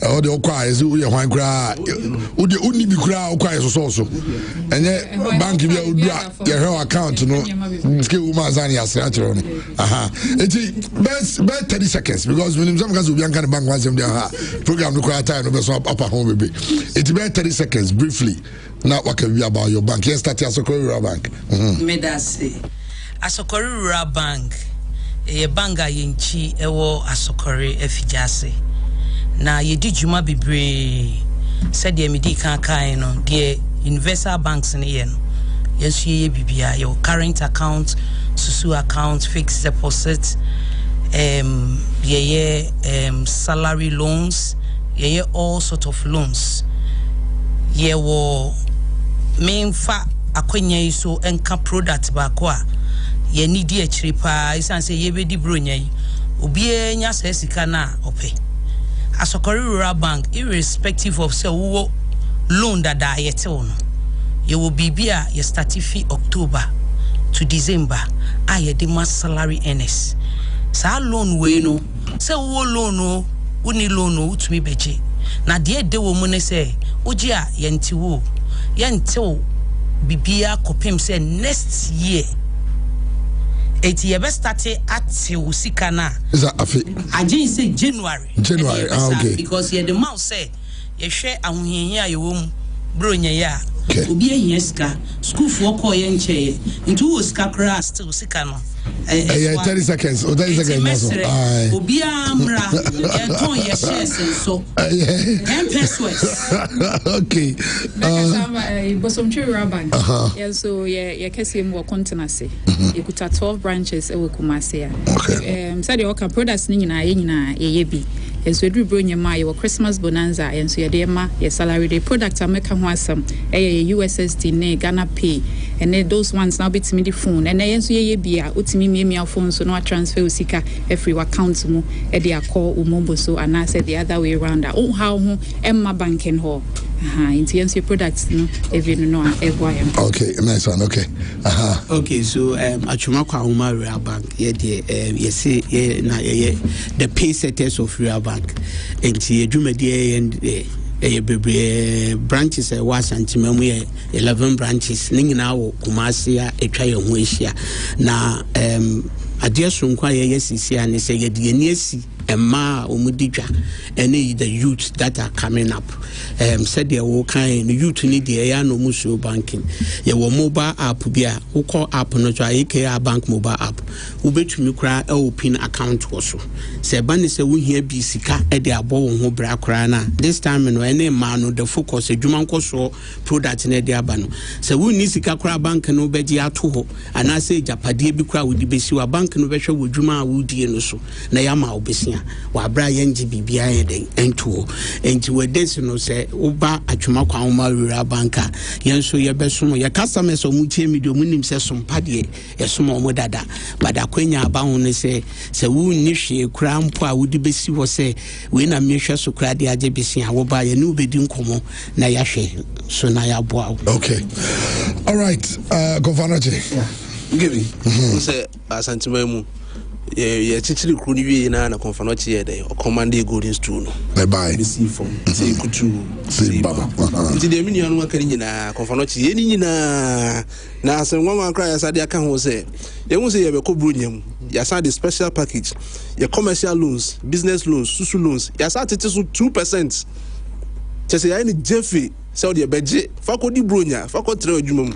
all the okwa is we hwan kra odi uni bi kra okwa so enye bank bi odu ya her account no ske woman zani asra chero no aha eti best 30 seconds because when some guys will be anka bank one them there program no kra time no be so up home baby eti be 30 seconds briefly now what can we about your bank yes start Asokore Rural Bank me that say Asokore Rural Bank e bank a yenchi ewo Asokore efijase na yedi juma bebre said the medi kan no the universal banks in ye no yes ye bibia your current account susu account fixed deposit salary loans ye all sort of loans ye wo main fa akonya so enka product ba ko a ye need e chiri pa isan say ye be di bronya obi enya sika na ope Asokore Rural Bank, irrespective of say wo loan that yete no, you will be here. You start fee October to December. Ye the mass salary earners. Sa loan we no, say wo loan no, uni loan no to me beje. Na de wo money say, ojia yenti wo, yenti bibia kopim say next year. Eti yebe start at usika na. Is that afi? Aje say January. Okay. Because ye the mouth say ye share ahuhenya ye wom bro nya ya. Okay. Obi enyeska school for call ye nche into usika kra still usika no. 30 seconds. 30 seconds. Obi amra ye ton ye shares so. 10 pesos. Okay. Bosomtwe Rural Bank. Yeah, so ye kese mo continency. You could have 12 branches e we Kumasi. Okay. Said you can products ni nyina ye bi. Yes, we do bring your your Christmas bonanza and so your ma your salary day product America ho asem USSD ne Ghana Pay and then those ones now bit me the phone and then so ye bia utimi me phone so no transfer usika every account mu e dey call umombo so and I said the other way around oh how ho emma banking ho into your products no even no okay nice one okay okay so achuma kwa Rural Bank ye ye say ye na ye the pay setters of Rural Bank enti edwumadi and branches was antimamu 11 branches ningina wo Kumasi a etwa ye ho ehia na ade so nkwa ye sisi ane se ye de ni asi emma omudidwa ene the youth that are coming up said they will kind youth need the ya no musuo banking ye wo mobile app bia wo call app no twa AKA bank mobile app wo betumi kra open account wo so se ba ne se wo hia bi sika e de abo wo ho bra kra na this time no ene ma no the focus adwuma nkoso product na de aba no se wo ni sika kra bank no beji ato ho ana se japade bi kra wo di besi wa bank no behwe wo dwuma wo die no so na ya ma obesia wa bra yenji bibia ye den entuo enti we des no se uba atwuma kwa Rural Bank yenso ye besom ye customers o mutie medio munim se sompa de ye som o dada bada kwanya aba ho ne se wu ni hwe kura mpo a wodi besi ho se we na mehwe so kura de age besi a wo ba ye ne ubedi nkomo na ya hwe so na ya boa. Okay, all right, Governor J. Ngebi say asantimamu ye chichiri kruni wi na konfano chi ye dey o command the golden stool no bye bye see from see kutu see baba nti de mi nuanu aka nyina konfano chi ye nyina na asem nwa kra ya sade aka ho se ye hu se ye be ko bronyam ya sa the special package ye commercial loans business loans susu loans ya sa tete so 2% chese ya ni jefe se o de beje fako di bronya fako tre adwuma mu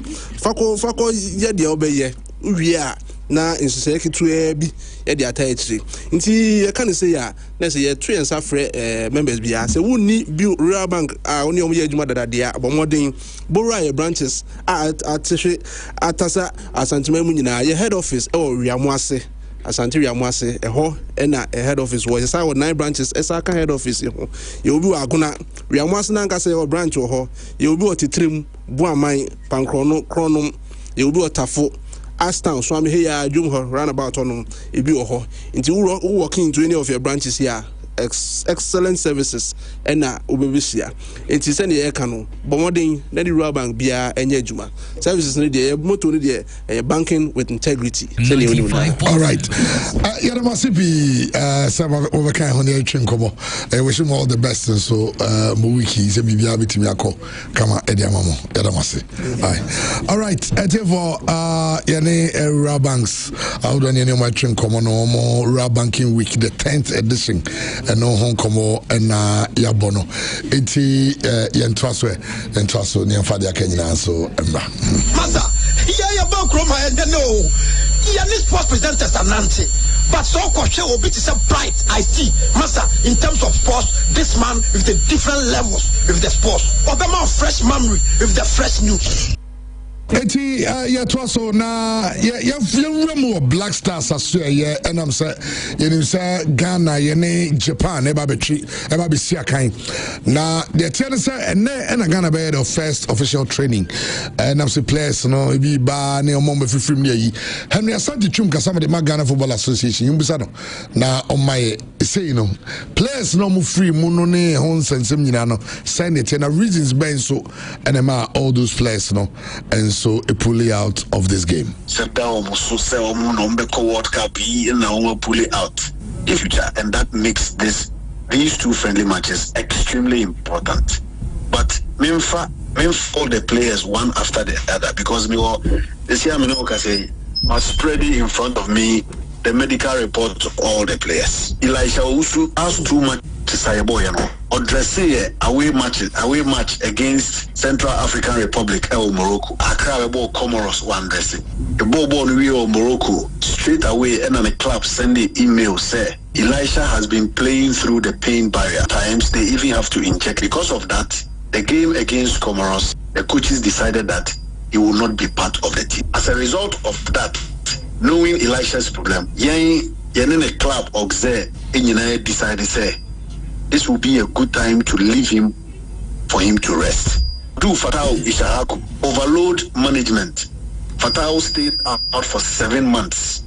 fako ye de obeye uwie a na insese kitu bi e de ata etire nti ye kan say ya na say ye to yensa frɛ members bia say wonni bi Rural Bank a oni omo ye adwuma dadade a abomoden borrow ye branches a atehwe atasa asantima mu nyina ye head office e wo wiamo ase asante wiamo ase ho na head office wo say 9 branches esa ka head office ho ye obi wa agona wiamo ase na nka say wo branch ho ye obi o titrem bu aman pankrono kronom ye obi o tafo Aston so I'm here Jum roundabout on ebi oho nti wo working into any of your branches here excellent services and ubebisia nti se ne ye ka no bomodin na the rural bank bia enye adwuma services ne de moto ne de banking with integrity se ne you all right yada masipi some over kind on the chinkomo wish him all the best and so mo wiki se bibia bitimi akọ kama edi amamo yada masi all right for yane rural banks out on any my chinkomo no more rural banking week the 10th edition and no home como and yabono eti yentraso ne amfade akanyina so emra masa ya ba kroma no ya ni sports presenters ananti but so kwhwe obi to say bright I see masa in terms of sports this man with the different levels with the sports obama fresh memory with the fresh news eti ya twaso na ya flemu Black Stars aso ye enam say yenim say Ghana ye ne Japan e ba be sia kan na the tell say ene na Ghana be the first official training enam say players no e bi ba ne omo be fifrim ne yi Henry Asante Twum kasa de Ghana Football Association yimbisa no na omaye say no players no mu free mu no ne hon sensem nyina no send it na reasons ben so enema all those players no and so a pulley out of this game. Set down so sell number World Cup and pull it out in future, and that makes these two friendly matches extremely important. But Memphis all the players one after the other because me this year I say must spread it in front of me the medical report of all the players. Elisha Usu has too much to say boy, or dress away match against Central African Republic or Morocco. Accra Comoros one dressing. The Bobo or Morocco straight away and on the club send the email say Elisha has been playing through the pain barrier. Times they even have to inject. Because of that, the game against Comoros, the coaches decided that he will not be part of the team. As a result of that, knowing Elisha's problem, yen in a club Oxe and decided say this will be a good time to leave him for him to rest. Do Fatau Ishahaku overload management. Fatau stayed out for 7 months.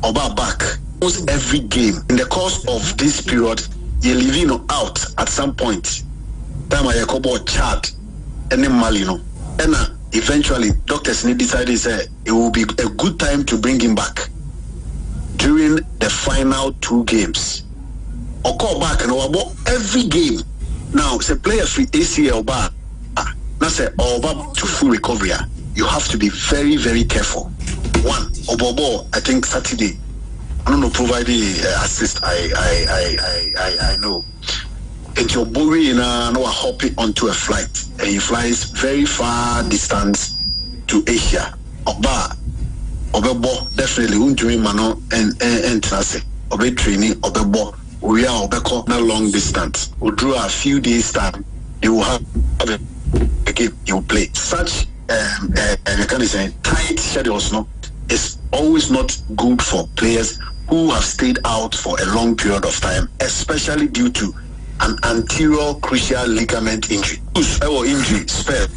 Oba back almost every game. In the course of this period, you leave out at some point. Time I Yakobo Chad and then Malino. And eventually doctors decided say it will be a good time to bring him back during the final 2 games. Or call back and about every game. Now say player free ACL bar. Now say over to full recovery. You have to be very, very careful. One, Obobo, I think Saturday. I don't know, providing assist. I know. And your boy no hopping onto a flight and he flies very far distance to Asia. Obebo definitely won't doing mano and trust. Obe training Obebo. We are Obeko not long distance. We drew a few days time. You will have a game you will play. Such tight schedules is always not good for players who have stayed out for a long period of time, especially due to an anterior crucial ligament injury. Or injury spell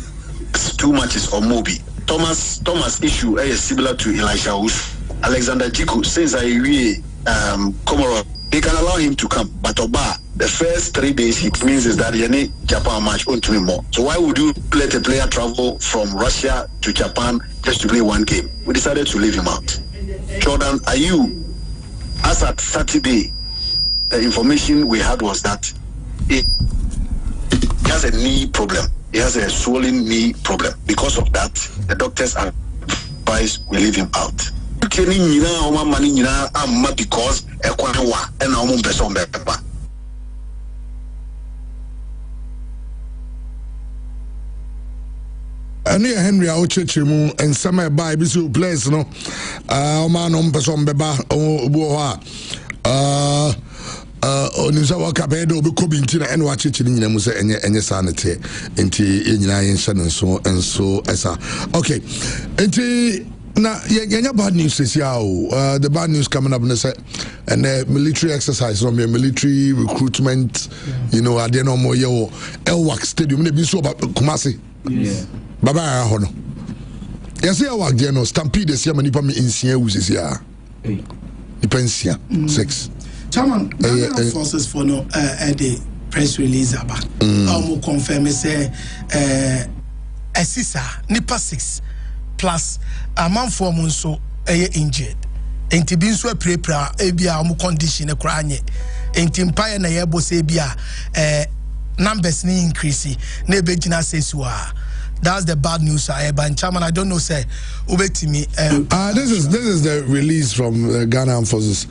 2 matches or Mobi. Thomas issue is similar to Elisha Ush. Alexander Jiku since I really Komoro, they can allow him to come, but Oba the first 3 days it means is that any Japan match won't be more. So why would you let a player travel from Russia to Japan just to play 1 game? We decided to leave him out. Jordan, are you as at Saturday? The information we had was that he has a knee problem. He has a swollen knee problem. Because of that, the doctors advise we leave him out. Because Ania Henry Auchichimu and some by Bisu place no man on person beba onimsa waka bedo be kobintina en wa chichi nyina mu se enye sanete enti nyina yen hye so enso esa okay enti na yenya bad news this year the bad news coming up say and military exercise from your military recruitment you know at the no more Elwak stadium na bi so Kumasi baba ya ho no Yes, I work there no stampede this year manipa me insia uses here. Nipensia 6. Chairman, Ghana forces for no the press release about. Confirm say Assisa nipa 6 plus a man for monso injured. Enti bi nso aprepra ebia omo condition e kra anye enti mpaye na ye boss ebia numbers ni increase na ebegina sesua. That's the bad news. But Chairman, I don't know, say, ubetimi. This is the release from Ghana Armed Forces.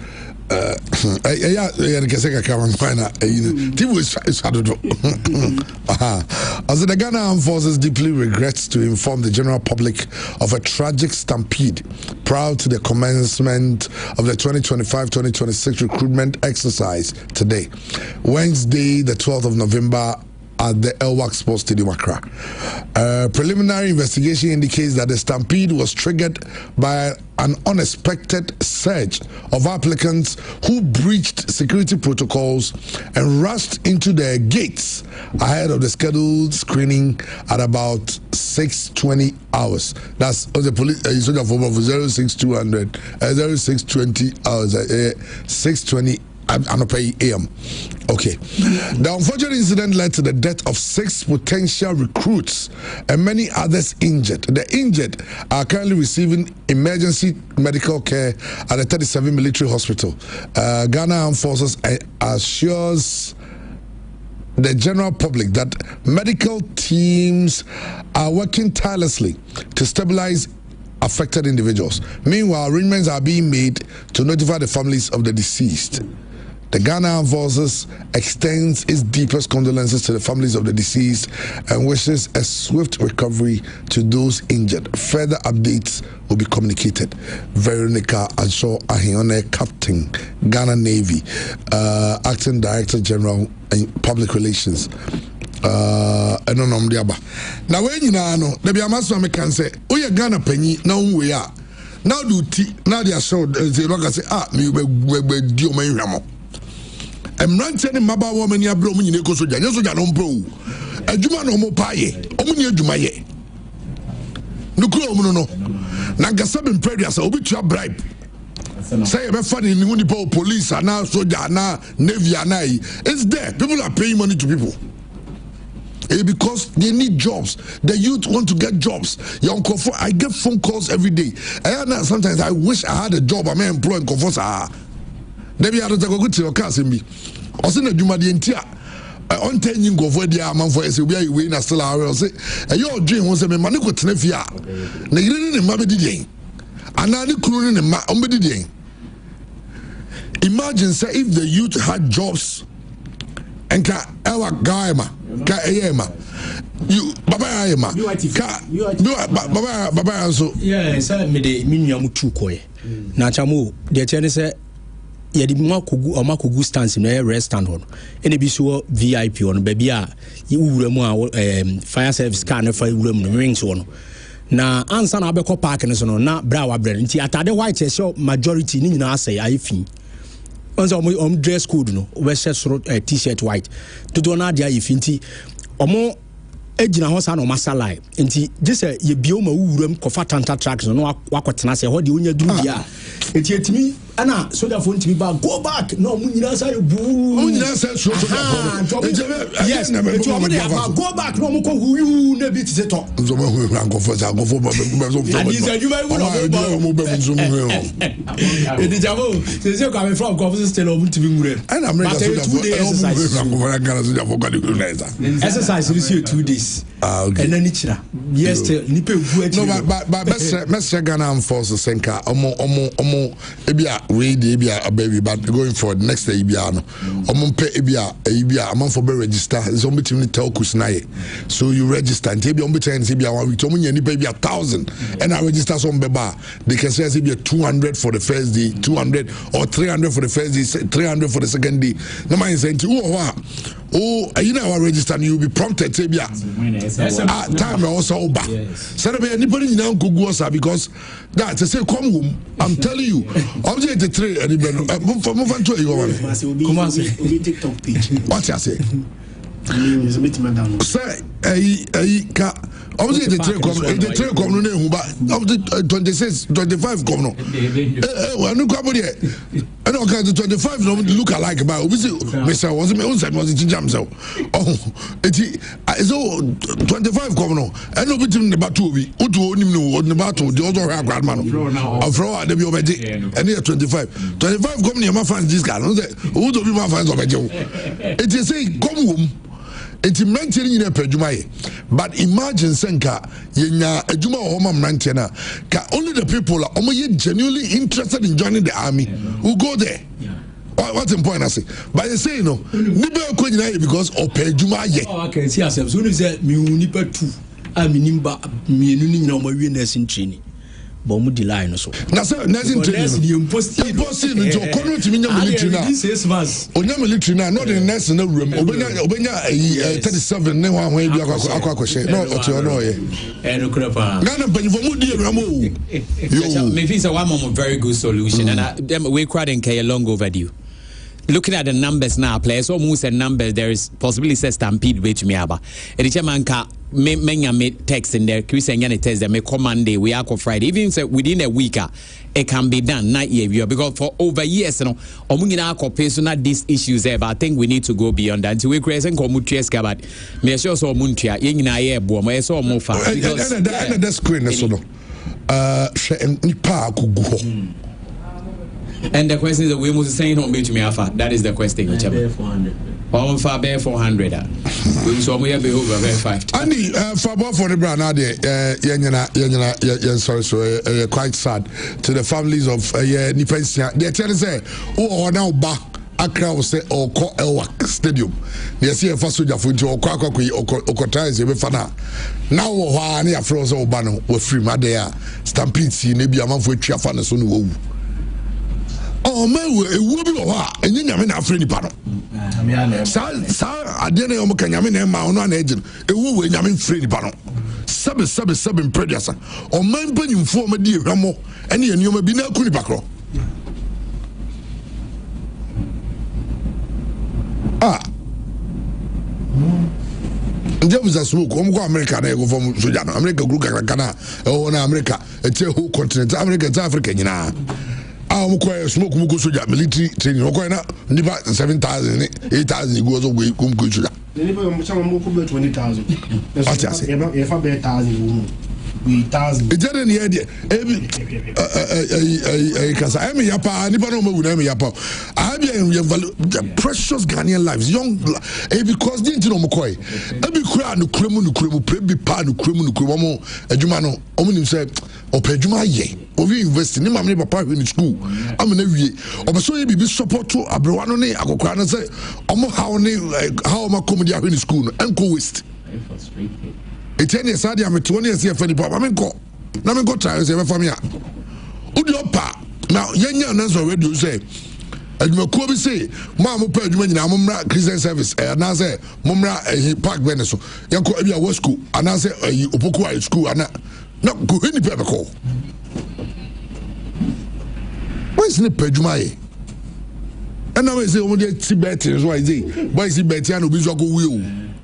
Also, the Ghana Armed Forces deeply regrets to inform the general public of a tragic stampede prior to the commencement of the 2025-2026 recruitment exercise today, Wednesday, the 12th of November, at the Elwak Sports Stadium, Accra. Preliminary investigation indicates that the stampede was triggered by an unexpected surge of applicants who breached security protocols and rushed into their gates ahead of the scheduled screening at about 6:20 hours. That's the police soldier for 0620 hours 6:20 AM. Okay. The unfortunate incident led to the death of 6 potential recruits and many others injured. The injured are currently receiving emergency medical care at the 37 Military Hospital. Ghana Armed Forces assures the general public that medical teams are working tirelessly to stabilize affected individuals. Meanwhile, arrangements are being made to notify the families of the deceased. The Ghana Armed Forces extends its deepest condolences to the families of the deceased and wishes a swift recovery to those injured. Further updates will be communicated. Veronica Anshaw Ahione, Captain, Ghana Navy, Acting Director General in Public Relations. Now when you know, the Biamas can say, oh, you're Ghana penny, now we are. Now do tea, now they are showed, they look and say, me, we do my ramo. I'm ranting in Maba woman, ya bro, you go so just so don't pro. A Juma no more pie, Omuni Jumaye. No clue, no. Nagasabin Predias, Obitua bribe. Say a funny in Unipo police and now soldier, now Navy and it's there. People are paying money to people. Because they need jobs. The youth want to get jobs. I get phone calls every day. Sometimes I wish I had a job. I'm employed in Kofosa. Maybe I don't go to your class in me. Also, the Juma the entire on 10 you go for the amount for SBI way in a still hour. Say, your dream was a man who could Tenefia. They didn't in Mabedi Day. And now the crew in Mabedi Day. Imagine, say, if the youth had jobs and Ewa Gaima. You Baba Baba so yeah say me de minua mutu koye na chamo de tiene say ye di makogu stands na rest stand on ene bi so VIP on ba bia ye wura mu a fire service car na fa wura mu rings on na ansa na abekọ park ne so no na bra wa brand nti atade white show majority ni nyina asay afi on dress code no we shirt t-shirt white to na dia yifinti omo ejina ho sa no masala nti just ye bioma wuram kofa tanta tracks no wakotena se ho de onya duru bia enti etimi ana soda phone timi ba go back no mu nyina sa bu mu nyina sa so yes enti omo de go back no mo ko huyu na bi tise to zo mo hu ran go for za go for mo zo and is you very well mo be zo mo hu edi jamo se come from conference still omo timi ngure and America soda for exercise is 2 days okay and then nichira yes nipa gu ati no but best Ghana Armed Forces senka omo ebia we dey ebia baby but going forward next day ebia no omo pe ebia amon for be register so me team tell kusnaye so you register and ebia omo ten ebia 1 week omo nya nipa ebia 1000 and I register some beba they can say ebia 200 for the first day 200 or 300 for the first day 300 for the second day no mind say you know register and you will be prompted to be time also over. So anybody in now go because that's say come home. I'm telling you, object the trade and move on to you one. Come on, TikTok page. What you say? Say obviously the trade come no hu ba 26 25 come no we no kwabo de and okay the 25 no look alike ba obviously me say was me say jam so eti so 25 come no and no bitim ne ba to obi otu onim no ne ba to the other grad man no afro de bi obeje and 25 come ne ma fans this guy no say who do be ma fans obeje eti say come home. It's maintaining in a pejumaye, but imagine Senka, Yenya, a Juma Homa Mantena, only the people are genuinely interested in joining the army who go there. What's the point I say? But they say no, Niba Kujina because of pejumaye. Oh, okay, see ourselves. Soon as that, Munipa 2, I mean, Mini no more winners in Chini. Bomu di line so na say nursing training the impossible to kono timi nya military na 6 months onya military na no the nurse na room obenya 37 ne ho bi akwa she no oto no ye no krapa na panifo mu di ewamo yo me feel say one more very good solution and we crowd in K long overdue. Looking at the numbers now, players almost a number. There is possibly a stampede which me aba. Edichamanka me text in there. Chris and Yanni text them. Me come Monday, we are Friday. Even say within a week, it can be done. Not year because for over years, you know, omungina personal these issues there. But I think we need to go beyond that. So we create and come to but me sure so muntia. Yingina ye bo. Me so more far. Because the screen so no. Nipa kuguho. And the question is, we must say on me alpha. That is the question. Whichever. 400. All far bear 400. We saw me have over 5. Andy, for the brand, sorry, quite sad to the families of Nipensia. They tell us, oh, now ba. Accra will say or call Elwak Stadium. They see a first soldier for or Kotai Fana. Now, why are frozen Obano were free Madea, Stampede, maybe a month with Chiafana Sunu. Oh, man, it will be and you never have any panel. Sir, I didn't know Kanyamina Mount agent. It will be Yamin free panel. Seven predator. Or man, when you form a dear Ramo, and you may be no Kulibacro. There was a smoke. America, I go from Sudan, America, Ghana, or America, a whole continent, America, Africa, you know. I'm quite smoke muku soja military training. Okay, na nipa 7,000, 8,000 goes away. Come go soja. Nipa muku muku 20,000. What you say? If I bet 1,000, we 1,000. It's just any idea. Because I am a yapa. Nipa no more would yapa. I have the precious Ghanaian lives, young. Because didn't know McCoy. Every crowd no criminal, prebi pa no criminal, Jumano. Omni said, Opejuma ye. Ovi investing in my papa in school. I'm an every. So you be support to Abrano. I go cry and say, how am I coming in school? And go west. It's 10 years, I'm 20 years here for the pop. I mean, go. Now, I go try to say, family. Udiopa. Now, young nurse already you say, and you could say, Mamma Perjuman, Mumra Christian service, and I say, Mumra Park Venezuela. You could be a war school, and I say, Opoku school, and not go any paper call. Where's the Perjumai? And now I say, only Tibet is why they, why is it Betiano Bizago will?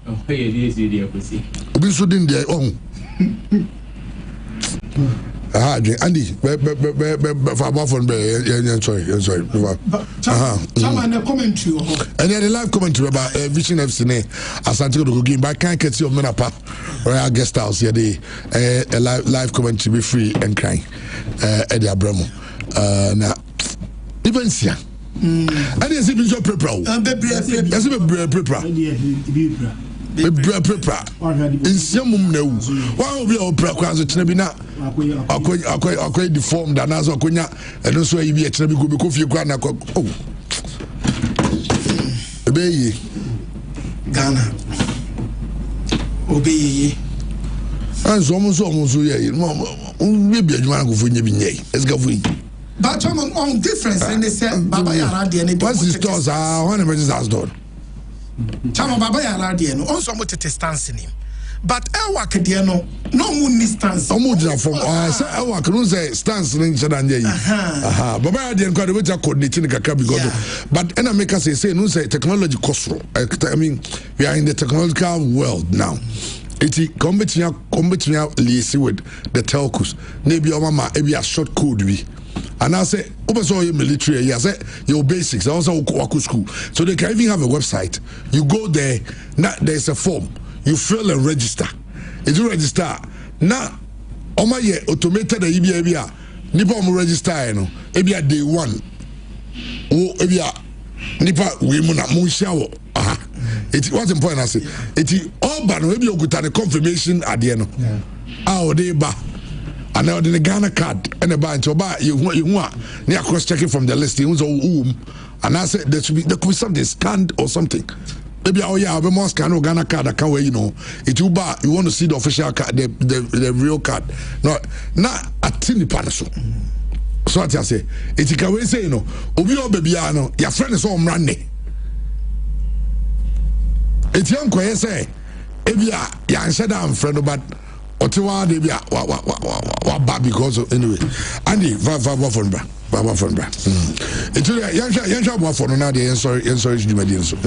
Obi so din there Andy for about phone sorry Chama na commentary and then the live commentary about Vision FC ne Asante go game but can't get you Menapa Royal Guest House here the live commentary be free and crying at the Abramo na even sia and yes be so prepare prepare in some na wu one will be our practice to be na akoi deformed and as akonya and so you be a tell me go be coffee kwa na oh obey Ghana obey and so ye we be adwuma go fo nya bi nyai esgafu but on difference in the same baba yara de ne what's the stores when emergency has done Chama baba yara de no on so mo tete stance nim but Elwak de no mo ni stance omo dina from say Elwak no say stance no ncheda nya yi baba yara de no kwade wecha coordinate ni kakra because but ena make us say no say technology kosro I mean we are in the technological world now eti combetia liaise with the telcos maybe your mama maybe a short code we and I say over your military yeah say your basics also Waku school so they can even have a website. You go there now, there's a form you fill and register. If you register now oma ye automated the ebia nipa omo register no ebia day one o ebia nipa we mu na mu hia wo aha it what's important I say it all ba no ebia okuta the confirmation ade no ah o dey ba and now the Ghana card and the bank oba you a na cross checking from the list you so and I said there could be something scanned or something. Maybe oh yeah, I'll be more scan Ghana card. I can't wait, you know. It you buy, you want to see the official card, the real card. No, not a tiny panaso. So what I say, it can we say, you know, Obi or baby, your friend is all running. It's young quiet say, Ebia, ya said I'm friend, but Otiwa debia wa bad because anyway. Andy, va phone bra. Baba phone bra. It's yansha wa phone na dey sorry you my dear so.